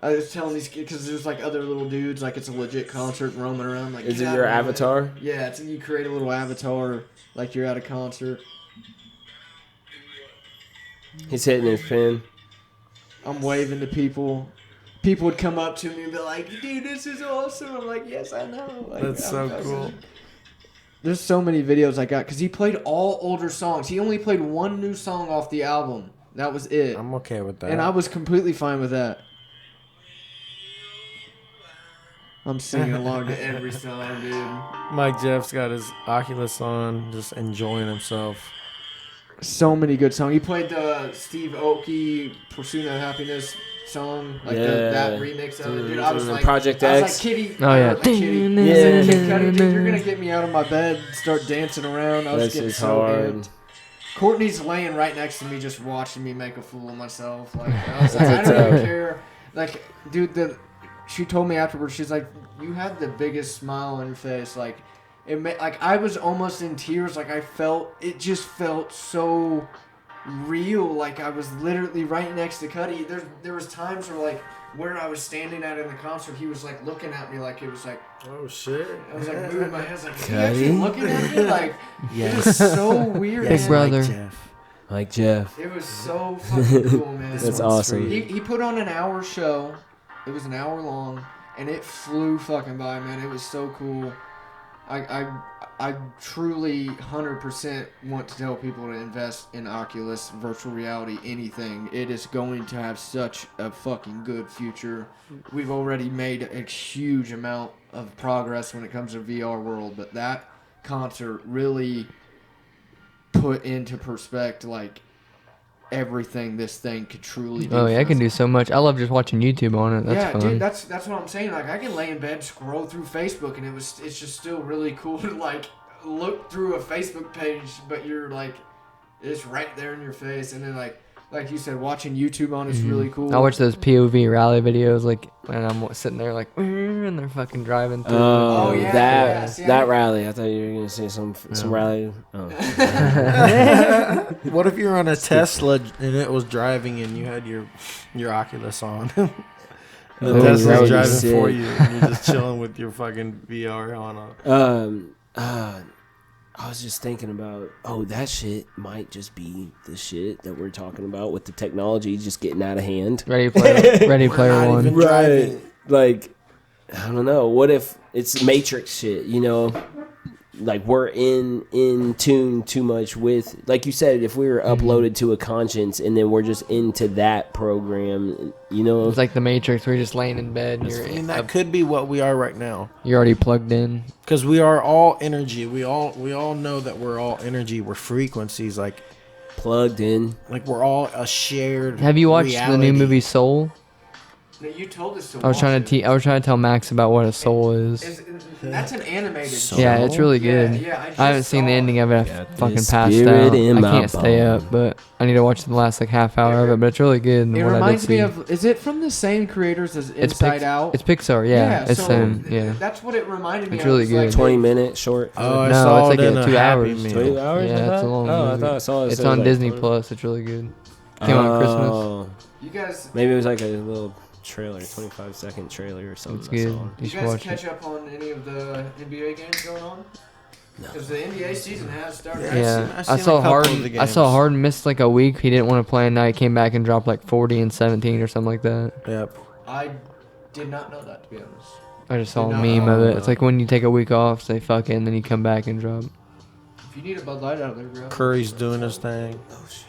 I was telling these kids because there's like other little dudes, like it's a legit concert roaming around. Like, Is get it out your of my way. avatar? Yeah, it's you create a little avatar like you're at a concert. He's hitting his pin. I'm waving to people. People would come up to me and be like, "Dude, this is awesome." I'm like, "Yes, I know." Like, That's so cool. There's so many videos I got because he played all older songs. He only played one new song off the album. That was it. I'm okay with that. And I was completely fine with that. I'm singing along to every song, dude. Mike Jeff's got his Oculus on, just enjoying himself. So many good songs. He played the Steve Aoki "Pursuit of Happiness" song, like that remix of it, dude. I was like, Project I was X. like, Kitty. Oh, yeah. Like, Kitty. Yeah. I said, Kid Cudi, dude, you're gonna get me out of my bed, and start dancing around. I was That's getting just so hard. amped. Courtney's laying right next to me, just watching me make a fool of myself. Like I was like, I don't even care. Like, dude, she told me afterwards, she's like, you had the biggest smile on your face. Like, like I was almost in tears. Like it just felt so real. Like I was literally right next to Cudi. There was times where I was standing at in the concert, he was like looking at me like it was like, Oh shit! I was like moving my head like, he Cudi? actually looking at me like, it was so weird. Big man. brother. Like Jeff. It was so fucking cool, man. That's awesome. He put on an hour show. It was an hour long, and it flew fucking by, man. It was so cool. I truly 100% want to tell people to invest in Oculus virtual reality, anything. It is going to have such a fucking good future. We've already made a huge amount of progress when it comes to VR world, but that concert really put into perspective like everything this thing could truly do. Oh yeah, for I can us. do so much. I love just watching YouTube on it. That's Yeah, fun. dude, that's what I'm saying. Like, I can lay in bed, scroll through Facebook, and it's just still really cool to like look through a Facebook page, but you're like, it's right there in your face, and then like you said, watching YouTube on is really cool. I watch those POV rally videos, like, and I'm sitting there like, and they're fucking driving through. Oh, yeah, that yeah, see, that rally. I thought you were gonna say some rally. Oh. What if you're on a Tesla and it was driving and you had your Oculus on? The Oh, that Tesla's would be driving for sick. you and you're just chilling with your fucking VR on. I was just thinking about, that shit might just be the shit that we're talking about with the technology just getting out of hand. Ready Player not One. even- driving. Like, I don't know. What if it's Matrix shit, you know? Like, we're in tune too much with, like you said, if we were uploaded to a conscience and then we're just into that program, you know? It's like the Matrix, where you're just laying in bed and I mean, that could be what we are right now. you're already plugged in. Because we are all energy. We all know that we're all energy. We're frequencies. Like Plugged in. we're all a shared. Have you watched the reality. new movie Soul? No, you told us to. I was trying to I was trying to tell Max about what a soul is. That's an animated. Soul? Yeah, it's really good. Yeah, I haven't seen the ending of it. I Got fucking this passed spirit out. in I my can't stay bone. up, but I need to watch the last like half hour of it. But it's really good. And It what I did reminds me see. of. Is it from the same creators as Inside Out? It's Pixar. Yeah, it's so yeah. That's what it reminded me It's of. really It's like good. 20-minute short. Oh, I No, saw it's like it in a 2 Happy hours. Meal. 2 hours? Yeah, it's a long Oh, I movie. thought I saw it. It's said on like Disney 20. Plus. It's really good. Came out on Christmas. Oh. You guys. Maybe it was like a little trailer, 25-second trailer or something. It's I good. saw. You You should guys watch catch it. up on any of the NBA games going on? No. Because the NBA season has started. Yeah. Yeah, I've I seen saw a couple of Harden. the I saw games. Harden missed like a week. He didn't want to play, and now he came back and dropped like 40 and 17 or something like that. Yep. I did not know that, to be honest. I just saw a No. meme of it. It's like when you take a week off, say fuck it, and then you come back and drop. If you need a Bud Light out there, bro. Curry's doing his thing. Oh, shit.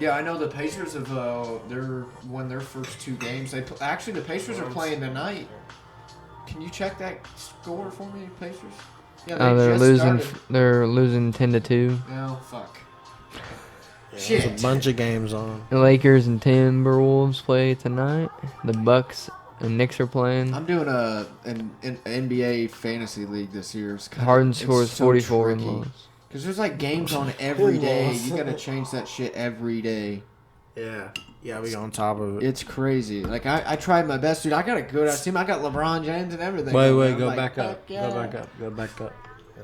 Yeah, I know the Pacers have they're won their first 2 games. Actually, the Pacers are playing tonight. Can you check that score for me, Pacers? Yeah, Oh, they're just losing. started. They're losing 10-2. No, fuck. There's a bunch of games on. The Lakers and Timberwolves play tonight. The Bucks and Knicks are playing. I'm doing an NBA fantasy league this year. Harden scores 44 and lost. Because there's like games on every day. You gotta change that shit every day. Yeah. Yeah, we on top of it. It's crazy. Like I tried my best, dude. I got a good ass team. I got LeBron James and everything. Wait, I'm go like, back up. fuck yeah. Go back up. Go back up.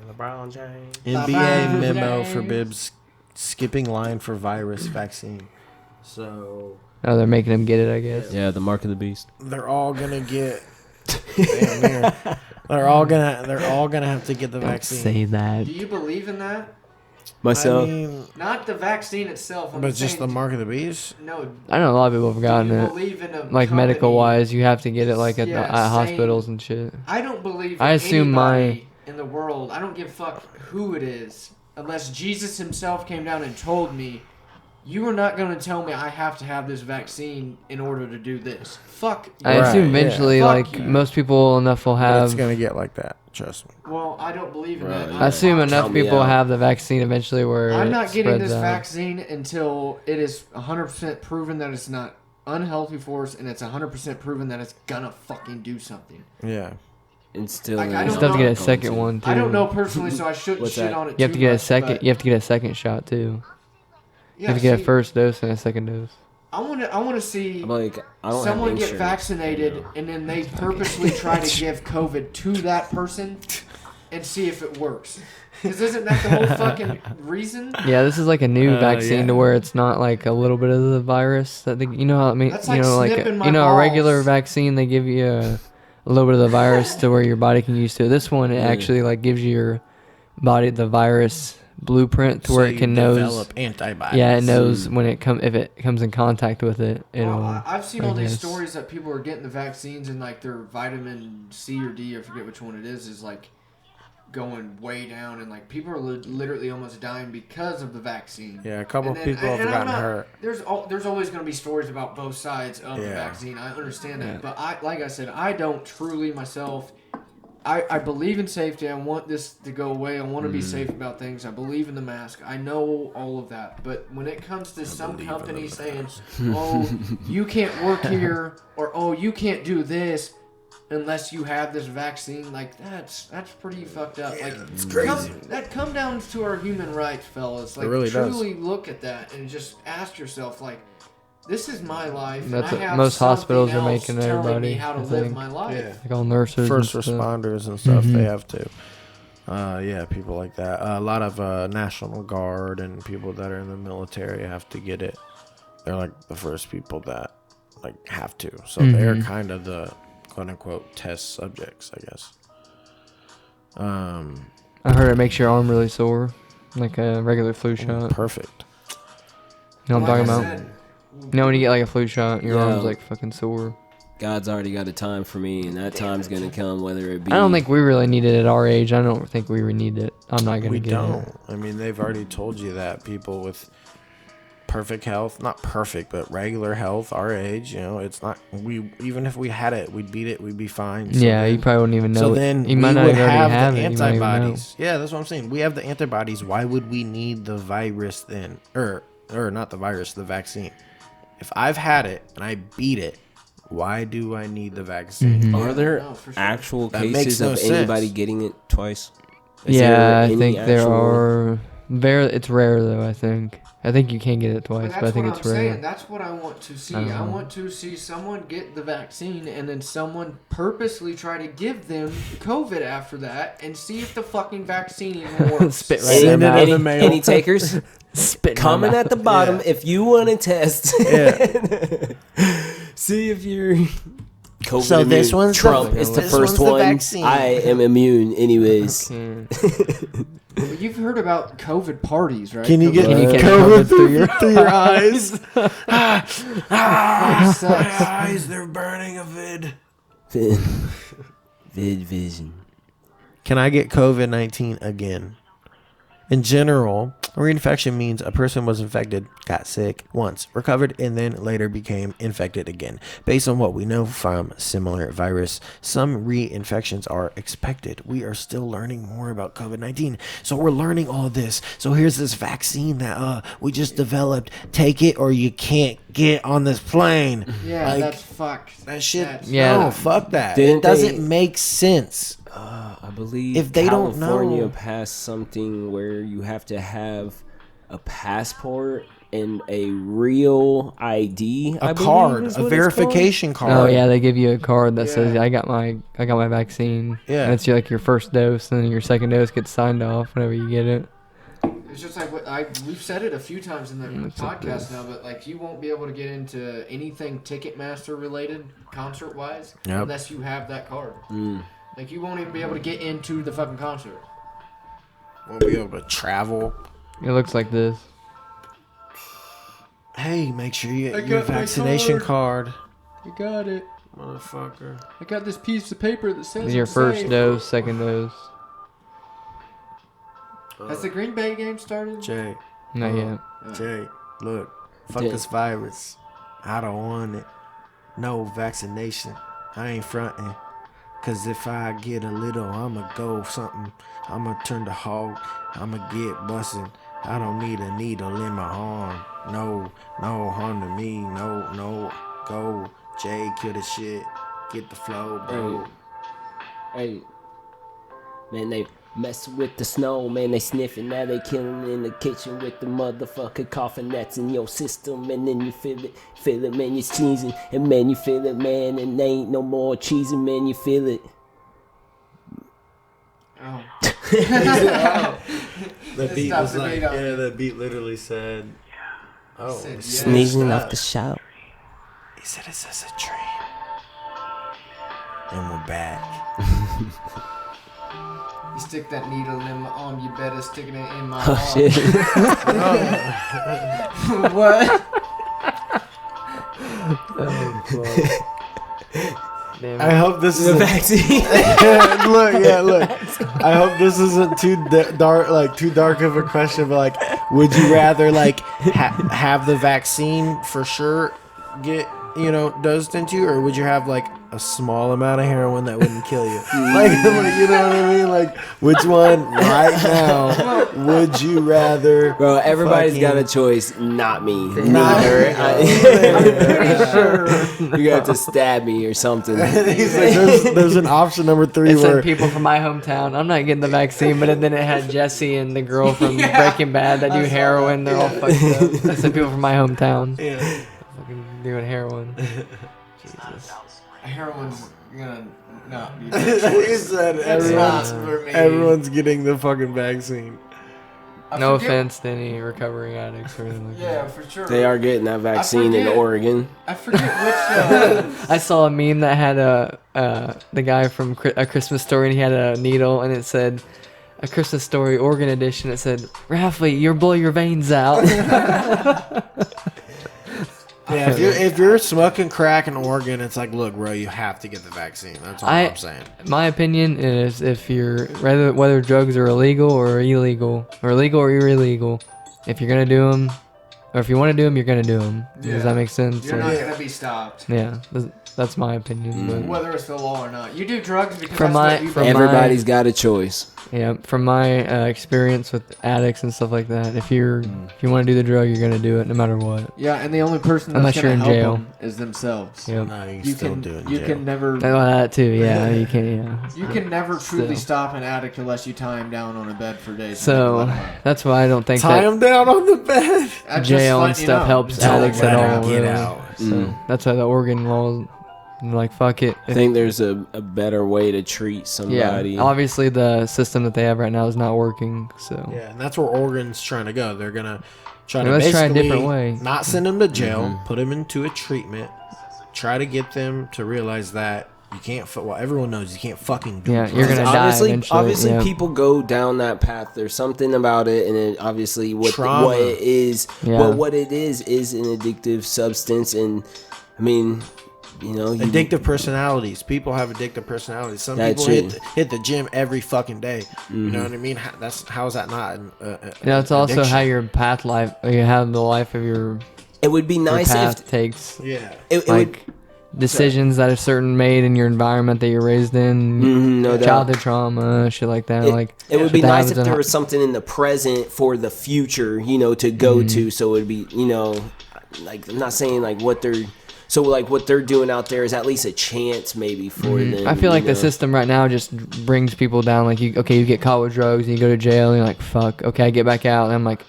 LeBron James. NBA memo forbids skipping line for virus vaccine. So Oh, they're making him get it, I guess. Yeah, the mark of the beast. they're all gonna get. Damn near. They're all gonna have to get the Don't vaccine. say that. Do you believe in that? Myself, I mean, Not the vaccine itself. but just the mark of the beast. No. I know a lot of people have gotten do you it. believe in a Like company- medical wise, you have to get it like at, Yeah, at same. hospitals and shit. I don't believe. I assume anybody in the world. I don't give a fuck who it is, unless Jesus himself came down and told me, "You are not going to tell me I have to have this vaccine in order to do this." Fuck. I Right, assume yeah. eventually, Fuck like you. most people enough will It's have. gonna get like that. Trust me. Well, I don't believe in that. Right. I assume enough Count me people out. have the vaccine eventually where I'm it not getting spreads this out. vaccine until it is 100% proven that it's not unhealthy for us, and it's 100% proven that it's gonna fucking do something. Yeah. instill. Like, I in- don't You still have to get a know. second one too. I don't know personally, so I shouldn't What's shit that? on it. You have to too get a much, second. but- You have to get a second shot too. yeah, You have to get see, a first dose and a second dose. I want to see I'm like, I don't someone have get insurance. vaccinated and then they purposely try to give COVID to that person and see if it works. Because isn't that the whole fucking reason? Yeah, this is like a new vaccine yeah. to where it's not like a little bit of the virus. I think you know how I mean. That's You like know, like snipping my a regular balls. vaccine, they give you a little bit of the virus to where your body can use to. This one, it Yeah. actually like gives your body the virus blueprint to So where it you can knows. develop antibodies. Yeah, it knows when it if it comes in contact with it, it'll. Well, I've seen I all these guess. stories that people are getting the vaccines and like their vitamin C or D, I forget which one it is like going way down, and like people are literally almost dying because of the vaccine. Yeah, a couple And of then- people have and I'm gotten not- hurt. There's always going to be stories about both sides of the Yeah. vaccine. I understand that, but like I said, I don't truly myself. I believe in safety. I want this to go away. I want to be safe about things. I believe in the mask. I know all of that. But when it comes to some company saying, "Oh, you can't work here," or "Oh, you can't do this," unless you have this vaccine, like that's pretty fucked up. Like it's crazy. Come down to our human rights, fellas. Like really does. truly look at that and just ask yourself, like, this is my life. That's and I what have most hospitals something are else making telling everybody, me how to I live think. my life. Yeah. like all nurses, First and stuff. responders and stuff, Mhm. they have to. Yeah, people like that. A lot of National Guard and people that are in the military have to get it. They're like the first people that like have to. So they're kind of the quote unquote test subjects, I guess. I heard it makes your arm really sore, like a regular flu shot. Perfect. You know what I'm Like talking I about? said, You know when you get like a flu shot, your Yeah. arm's like fucking sore. God's already got a time for me, and that time's gonna come, whether it be. I don't think we really need it at our age. I don't think we need it. I'm not gonna We get don't. it. I mean, they've already told you that people with perfect health, not perfect, but regular health, our age, you know, it's not. We even if we had it, we'd beat it. We'd be fine. So Yeah, then- you probably wouldn't even know. So it. then you we might not would even have already have the it. You might even know. antibodies. Yeah, that's what I'm saying. We have the antibodies. Why would we need the virus then? Or not the virus, the vaccine. If I've had it and I beat it, why do I need the vaccine? Are there No, for sure. actual That makes cases no of sense. anybody getting it twice? Is Yeah, there I any think there actual- are. It's rare though. I think you can get it But twice, that's but I think what it's I'm rare. saying. That's what I want to see. I don't I know. want to see someone get the vaccine and then someone purposely try to give them COVID after that and see if the fucking vaccine works. Spit right Any, in their Send it mouth. in the any, mail. any takers? Spit Comment at the bottom Yeah. if you want to test. Yeah. See if you're COVID So this immune. one's the- Trump is the this first one's the one. vaccine. I am immune, anyways. Well, you've heard about COVID parties, right? Can you get Can you catch COVID COVID through your through your eyes? That sucks. My eyes, they're burning a vid. Vid vision. Can I get COVID-19 again? In general, reinfection means a person was infected, got sick once, recovered, and then later became infected again. Based on what we know from similar virus, some reinfections are expected. We are still learning more about COVID-19. So we're learning all this. So here's this vaccine that we just developed. Take it or you can't get on this plane. Yeah, Like, that's fucked. that shit. Yeah. No, fuck that. Didn't It doesn't they- make sense. I believe If they don't California know- passed something where you have to have a passport and a real ID, A I believe card, is a what it's verification card. Oh yeah, they give you a card that says I got my vaccine. Yeah. And it's like your first dose, and then your second dose gets signed off whenever you get it. It's just like we've said it a few times in the podcast now, but like you won't be able to get into anything Ticketmaster related, concert wise, Yep. unless you have that card. Like you won't even be able to get into the fucking concert. Won't be able to travel. It looks like this. Hey, make sure you I get your got my vaccination card. You got it. Motherfucker. I got this piece of paper that says Your I'm first safe. dose, second dose. Has the Green Bay game started? Jay, Not yet. Jay, look. Fuck Jay. this virus. I don't want it. No vaccination. I ain't fronting. Cause if I get a little, I'ma go something. I'ma turn the hog. I'ma get bussin'. I don't need a needle in my arm. No harm to me. No. Go. Jay, kill the shit. Get the flow, bro. Hey, man, they mess with the snow, man. They sniffing, now they killing in the kitchen with the motherfucking coughing that's in your system, and then you feel it, man. You're sneezing, and man, you feel it, man. And there ain't no more cheesing, man. You feel it. Oh. The Let's beat stop was the like, beat on yeah, the beat literally said, oh, Said, he yeah. Sneezing stop. off the shout. said it's just a dream. And we're back. You stick that needle in my arm, you better stick it in my Oh arm. shit. What? Damn I hope this The is vaccine. look. I hope this isn't too dark of a question, but like, would you rather like have the vaccine for sure get dosed into you, or would you have like a small amount of heroin that wouldn't kill you? like you know what I mean? Like, which one right now would you rather? Bro, everybody's got a fucking- choice, not me. Not Neither. you. I'm pretty sure you have to stab me or something. He's like, there's an option number 3 It where said people from my hometown. I'm not getting the vaccine, but then it had Jesse and the girl from Breaking Bad that do heroin. They're all fucked up. It said people from my hometown fucking doing heroin. Jesus. Heroin's gonna not be. he said not for me. everyone's getting the fucking vaccine. I No forget- offense to any recovering addicts or anything like Yeah, that. for sure. They are getting that vaccine in forget. Oregon. I forget which. I saw a meme that had the guy from A Christmas Story, and he had a needle, and it said, "A Christmas Story Oregon edition." It said, "Ralphie, you'll blow your veins out." Yeah, if you're smoking crack in Oregon, it's like, look, bro, you have to get the vaccine. That's all I'm saying. My opinion is, if you're whether drugs are illegal or illegal, or legal or illegal, if you're gonna do them, or if you want to do them, you're gonna do them. Yeah. Does that make sense? You're Like, not gonna be stopped, yeah, that's my opinion. But whether it's the law or not. You do drugs because From that's my- what you from do. Everybody's got a choice. yeah, from my experience with addicts and stuff like that, if you want to do the drug, you're gonna do it no matter what. Yeah, and the only person Unless that's you're gonna in help jail. them is themselves. Yeah. No, you, You still can do it. in you jail. can never That too. Yeah, you can't. Yeah. you can never truly Still. stop an addict unless you tie him down on a bed for days. and So then let him out. that's why I don't think tie that him down on the bed. I just jail let and you stuff know. helps Don't addicts let at him all. get Really. out. So that's why the Oregon law, like, fuck it. I think there's a better way to treat Yeah, somebody. obviously the system that they have right now is not working. So Yeah, and that's where Oregon's trying to go. They're gonna try Yeah, to let's try a basically different way. not send them to jail, put them into a treatment, try to get them to realize that you can't. Well, everyone knows you can't fucking do. Yeah, drugs. you're gonna die obviously, eventually, yeah. people go down that path. There's something about it, and it obviously Trauma. what it is. Yeah. But what it is an addictive substance, and I mean, You know, Addictive personalities. People have addictive personalities. Some That's people it. hit the gym every fucking day. You know what I mean? How is that not? Yeah, it's also addiction? how your path life, or you have the life of your it would be nice path if takes. Yeah. it would. Like decisions that are certain made in your environment that you're raised in, No doubt. childhood trauma, shit like that. It would be shit that nice if happens in there hi- was something in the present for the future, you know, to go to. So it would be, you know, like I'm not saying like what they're what they're doing out there is at least a chance maybe for them. I feel like you the know? system right now just brings people down. Like you get caught with drugs and you go to jail and you're like, fuck, okay, I get back out and I'm like,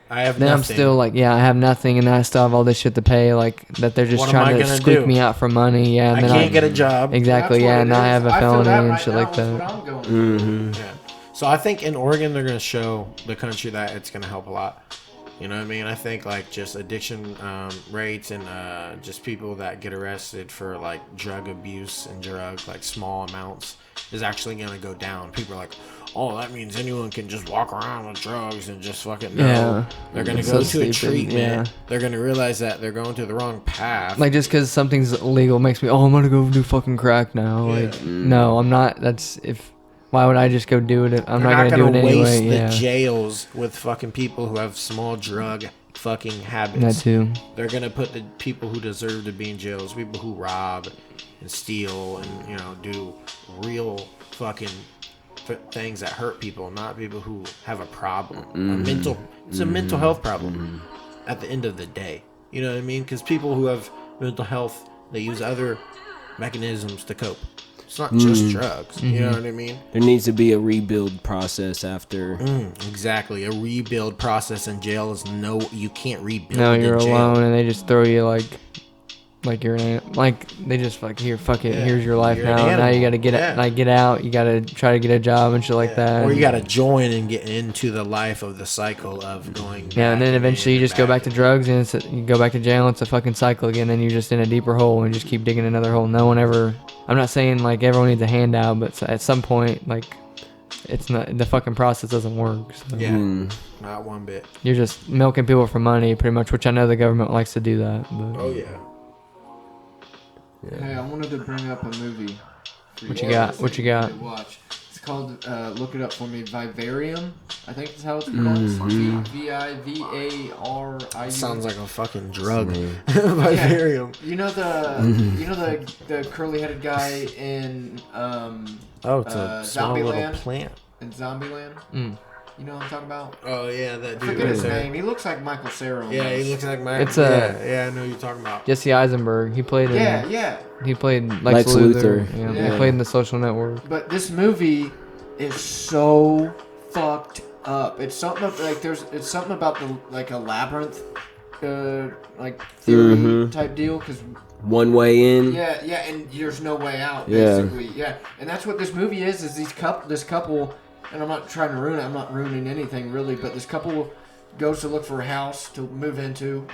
I have then nothing. I'm still like, yeah, I have nothing and I still have all this shit to pay. Like that they're just What am I trying to gonna squeak do? me out for money. Yeah, and I then can't get a job. exactly. That's Yeah, what and it now I is. have a feel felony that and right shit now like is that. what I'm going through. Yeah. So I think in Oregon they're gonna show the country that it's gonna help a lot. You know what I mean? I think like just addiction rates and just people that get arrested for like drug abuse and like small amounts is actually gonna go down. People are like, oh, that means anyone can just walk around with drugs and just fucking no. Yeah. They're gonna It's go so to a stupid, treatment. yeah. They're gonna realize that they're going to the wrong path. Like just because something's illegal makes me, oh, I'm gonna go do fucking crack now. Like, no, I'm not. That's if. Why would I just go do it? I'm They're not gonna do it waste anyway. the Yeah, jails with fucking people who have small drug fucking habits. that too. They're gonna put the people who deserve to be in jails, people who rob and steal and do real fucking things that hurt people, not people who have a problem. It's a mental health problem. At the end of the day, you know what I mean? Because people who have mental health, they use other mechanisms to cope. It's not just drugs. You know what I mean? There needs to be a rebuild process after. Exactly. A rebuild process in jail is you can't rebuild. No, in you're jail. alone, and they just throw you like you're like they just like here, fuck it, Yeah, here's your life you're an now. Now you animal. gotta get Yeah. get out. You gotta try to get a job and shit like that. Or you gotta join and get into the life of the cycle of going. Yeah, and then back eventually you in just go back to drugs and you go back to jail. It's a fucking cycle again. Then you're just in a deeper hole and just keep digging another hole. No one ever. I'm not saying like everyone needs a handout, but at some point, like it's not the fucking process doesn't work. So. Yeah, not one bit. You're just milking people for money, pretty much, which I know the government likes to do that. But Oh yeah. Hey, I wanted to bring up a movie. For What you got? What you got? to watch. It's called, look it up for me, Vivarium. I think that's how it's pronounced. Vivaria. Sounds like a fucking drug. Vivarium. You know the curly-headed guy in Oh, it's a small little Zombieland? plant. Zombieland? Mm. You know what I'm talking about? Oh yeah, that I dude. forget his right there. name. He looks like Michael Cera. Yeah, he almost. looks like my. It's yeah, I know who you're talking about. Jesse Eisenberg. He played. Yeah. He played Lex Lex Luthor. Luthor. Yeah, Yeah. He played in The Social Network. But this movie is so fucked up. It's something it's something about a labyrinth, theory type deal. Cause One way in. yeah, and there's no way out. Yeah. Basically, yeah. And that's what this movie is. Is this couple, and I'm not trying to ruin it. I'm not ruining anything really. But this couple goes to look for a house to move into,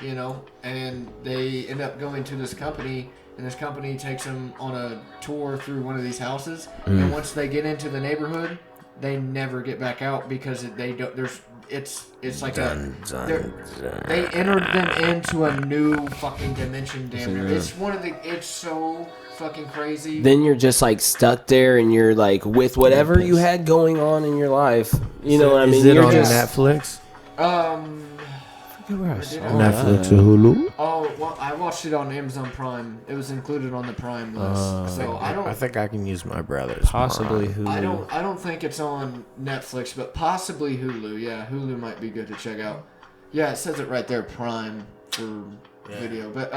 and they end up going to this company. And this company takes them on a tour through one of these houses. And once they get into the neighborhood, they never get back out because they don't. It's like they entered them into a new fucking dimension. Damn near. It's so fucking crazy. Then you're just like stuck there, and you're like with whatever you had going on in your life. You know what I mean? Is it You're on just Netflix? Netflix or Hulu? Oh, well, I watched it on Amazon Prime. It was included on the Prime list. So I think I can use my brother's. possibly Prime. Hulu. I don't think it's on Netflix, but possibly Hulu. Yeah, Hulu might be good to check out. Yeah, it says it right there, Prime for video. But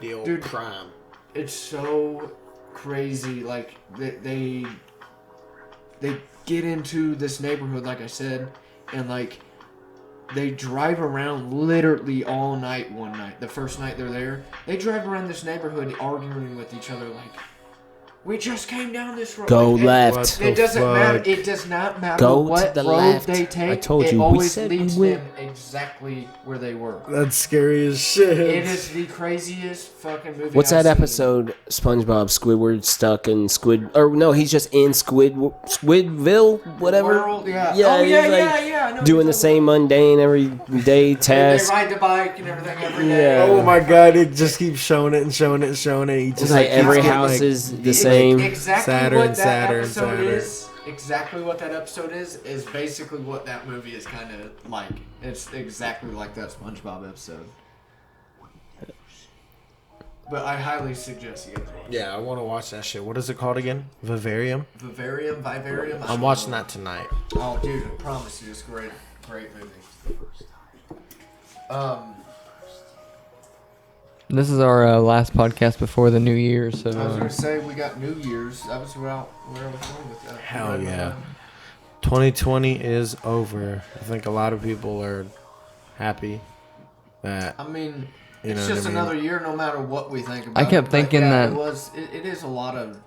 The old Dude. Prime. it's so crazy. Like they get into this neighborhood, like I said, and like they drive around literally all night. One night, the first night they're there, they drive around this neighborhood arguing with each other, like We just came down this road. Go Like, left. It doesn't Fuck. matter. It does not matter Go what to the road left. they take. I told it you, we always said we leads would. them exactly where they were. That's scary as shit. It is the craziest fucking movie. What's I've that seen. episode? SpongeBob Squidward stuck in Squid, or no, he's just in Squidville, whatever. World, yeah. Yeah, Oh, yeah, he's like yeah. I know what doing you're the talking same mundane every day about. They task. ride the bike and everything every day. Yeah. Oh my god, it just keeps showing it and showing it and showing it. He just It's like keeps every getting, house like, is the Ex- same. Exactly Sadder what and that sadder and episode sadder. is. Exactly what that episode is basically what that movie is kind of like. It's exactly like that SpongeBob episode. But I highly suggest you guys watch it. Yeah, I want to watch that shit. What is it called again? Vivarium? Vivarium. I'm watching that tonight. Oh, dude, I promise you, it's great. Great movie. This is our last podcast before the new year, so I was gonna say we got New Year's. That was where I was going with that. Hell yeah. 2020 is over. I think a lot of people are happy that I mean, You know it's what just I mean? another year, no matter what we think about. I kept it. But thinking yeah, that- it is a lot of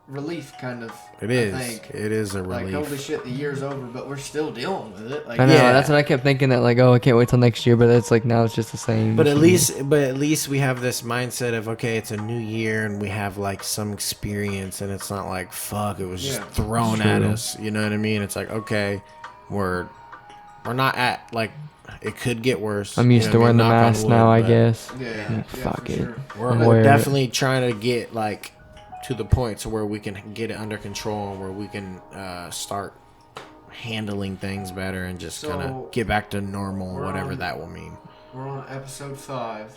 relief, kind of. it is. I think. It is a Like, relief. holy shit, the year's over, but we're still dealing with it. Like, I know Yeah. that's what I kept thinking, that like, oh, I can't wait till next year, but it's like now it's just the same. But at least we have this mindset of, okay, it's a new year and we have like some experience, and it's not like, fuck, it was just Yeah. thrown at True. us. You know what I mean? It's like, okay, we're not at like, it could get worse. I'm used you to know what I wearing the mean? Knock on mask wood, now, I but guess. yeah, Fuck for it. sure. We're, I'm we're aware of it. definitely trying to get like to the point to where we can get it under control and where we can start handling things better and just kind So, of get back to normal, we're whatever on- that will mean. We're on episode 5.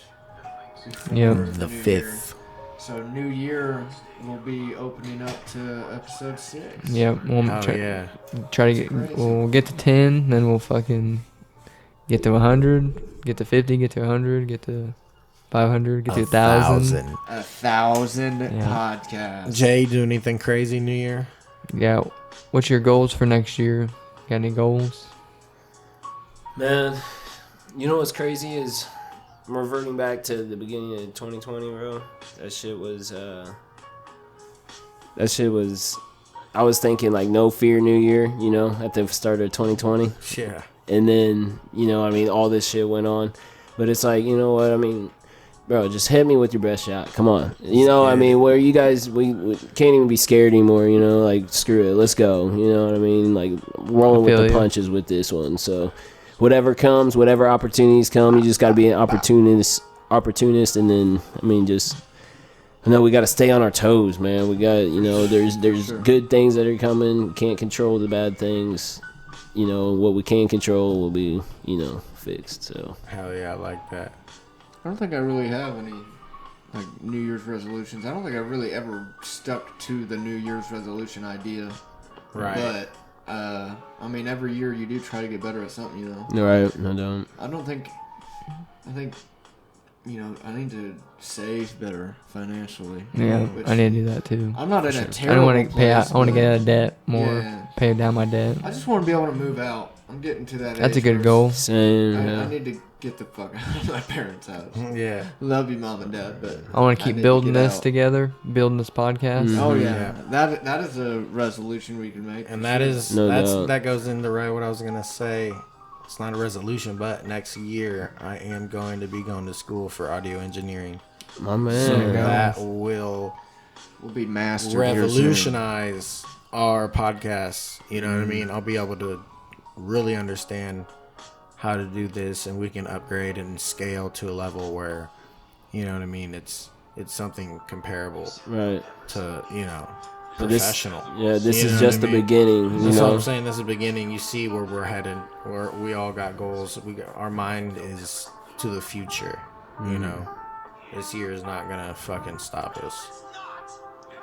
before Yep. The New Year. 5th. So New Year will be opening up to episode 6. Yeah, we'll Oh yeah. try to get. We'll get to 10, then we'll fucking get to 100, get to 50, get to 100, get to 500, get to 1,000. 1,000 Yeah. podcasts. Jay, do anything crazy New Year? Yeah. What's your goals for next year? Got any goals? Man, you know what's crazy is I'm reverting back to the beginning of 2020, bro. That shit was. I was thinking like no fear New Year, you know, at the start of 2020, Yeah. and then I mean, all this shit went on, but it's like, you know what I mean, bro, just hit me with your best shot. Come on, I mean, where you guys we can't even be scared anymore, like screw it, let's go. You know what I mean, like rolling with feel the you. punches with this one. So whatever comes, whatever opportunities come, you just got to be an opportunist, and then I mean, just we got to stay on our toes, man. We got there's Sure. good things that are coming. Can't control the bad things. What we can control will be fixed. So Hell yeah, I like that. I don't think I really have any like New Year's resolutions. I don't think I really ever stuck to the New Year's resolution idea. Right. But I mean, every year you do try to get better at something, all right, I don't. I think I need to save better financially. Yeah, which I need to do that too. I'm not in a I terrible don't want to pay out. place, I want to but get out of debt more. Yeah. Pay down my debt. I just want to be able to move out. I'm getting to that That's a age good where goal. Same. I Yeah. need to get the fuck out of my parents' house. Yeah. Love you, mom and dad, but I want to keep need building get this out. together, building this podcast. Mhm. Oh Yeah. yeah, that is a resolution we can make. And for that sure. is No doubt. that goes into right what I was gonna say. It's not a resolution, but next year I am going to be going to school for audio engineering. My So man. that will We'll be mastered here soon. revolutionize our podcast. You know what I mean? I'll be able to really understand how to do this, and we can upgrade and scale to a level where, you know what I mean, it's something comparable Right. to, But this- professional. Yeah, this You is know just what the I mean? beginning. That's what I'm saying. This is the beginning. You see where we're headed. Where we all got goals. Our mind is to the future. You know, this year is not gonna fucking stop us.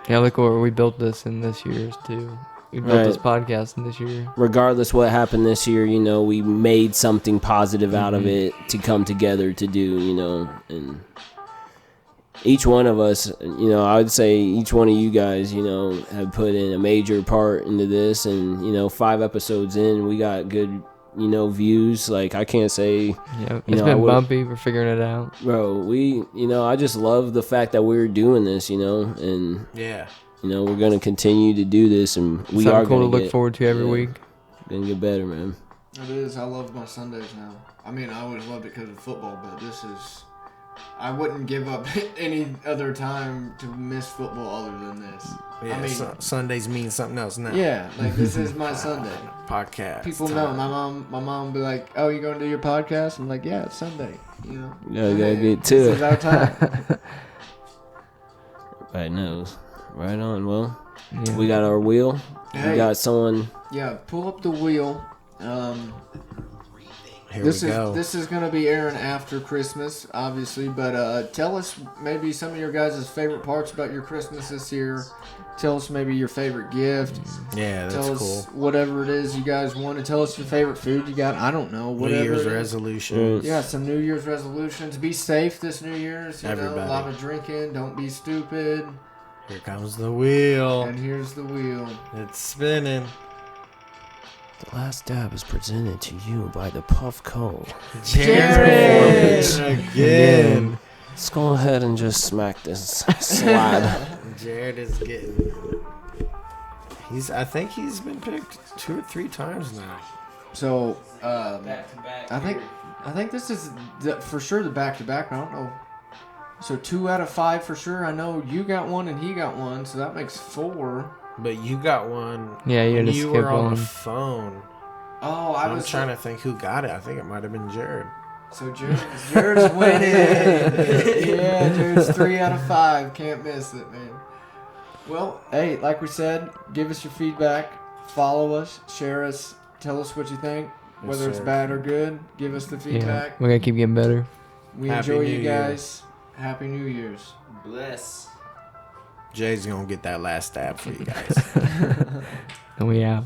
Yeah, look where we built this in this year too. We built Right. this podcast in this year. Regardless what happened this year, we made something positive out of Mm-hmm. it to come together to do, and each one of us, I would say each one of you guys, have put in a major part into this, and 5 episodes in, we got good, views. Like, I can't say, Yeah, it's I been would- bumpy. We're figuring it out. bro, I just love the fact that we're doing this, and Yeah. You know, we're gonna continue to do this, and we Something are cool to gonna look get, forward to every yeah. week. Gonna get better, man. It is. I love my Sundays now. I mean, I always loved it because of football, but this is. I wouldn't give up any other time to miss football other than this. Yeah, I mean, Sundays mean something else now. yeah, like this is my Sunday. Podcast. People know. My mom will be like, "Oh, you gonna do your podcast?" I'm like, "Yeah, it's Sunday." You know. Yeah, gotta get to This it. is our time. Right knows. Right on. Well, Yeah. we got our wheel. Hey. We got someone. Yeah, pull up the wheel. Here This we is go. this is gonna be airing after Christmas, obviously. But tell us maybe some of your guys' favorite parts about your Christmas this year. Tell us maybe your favorite gift. Yeah, that's Tell us cool. whatever it is you guys want to tell us your favorite food you got. I don't know. New Whatever. Year's it is. resolution. Yeah, some New Year's resolutions. Be safe this New Year's. You know, Everybody. a lot of drinking. Don't be stupid. Here comes the wheel. And here's the wheel. It's spinning. The Last Dab is presented to you by the Puff Co. Jared! Again. Let's go ahead and just smack this slide. Jared is getting. I think he's been picked 2 or 3 times now. So, Back to back. I think this is for sure the back-to-back. I don't know. So 2 out of 5 for sure. I know you got one and he got one, so that makes 4. But you got one. Yeah, you had to You skip were on one. the phone. Oh, I'm trying to think who got it. I think it might have been Jared. So Jared's winning. Yeah, Jared's 3 out of 5. Can't miss it, man. Well, hey, like we said, give us your feedback. Follow us, share us, tell us what you think, whether Yes, it's sir. bad or good. Give us the Yeah, feedback. we're gonna keep getting better. We Happy enjoy New you Year. guys. Happy New Year's. Bless. Jay's gonna get that last stab for you guys. And we out.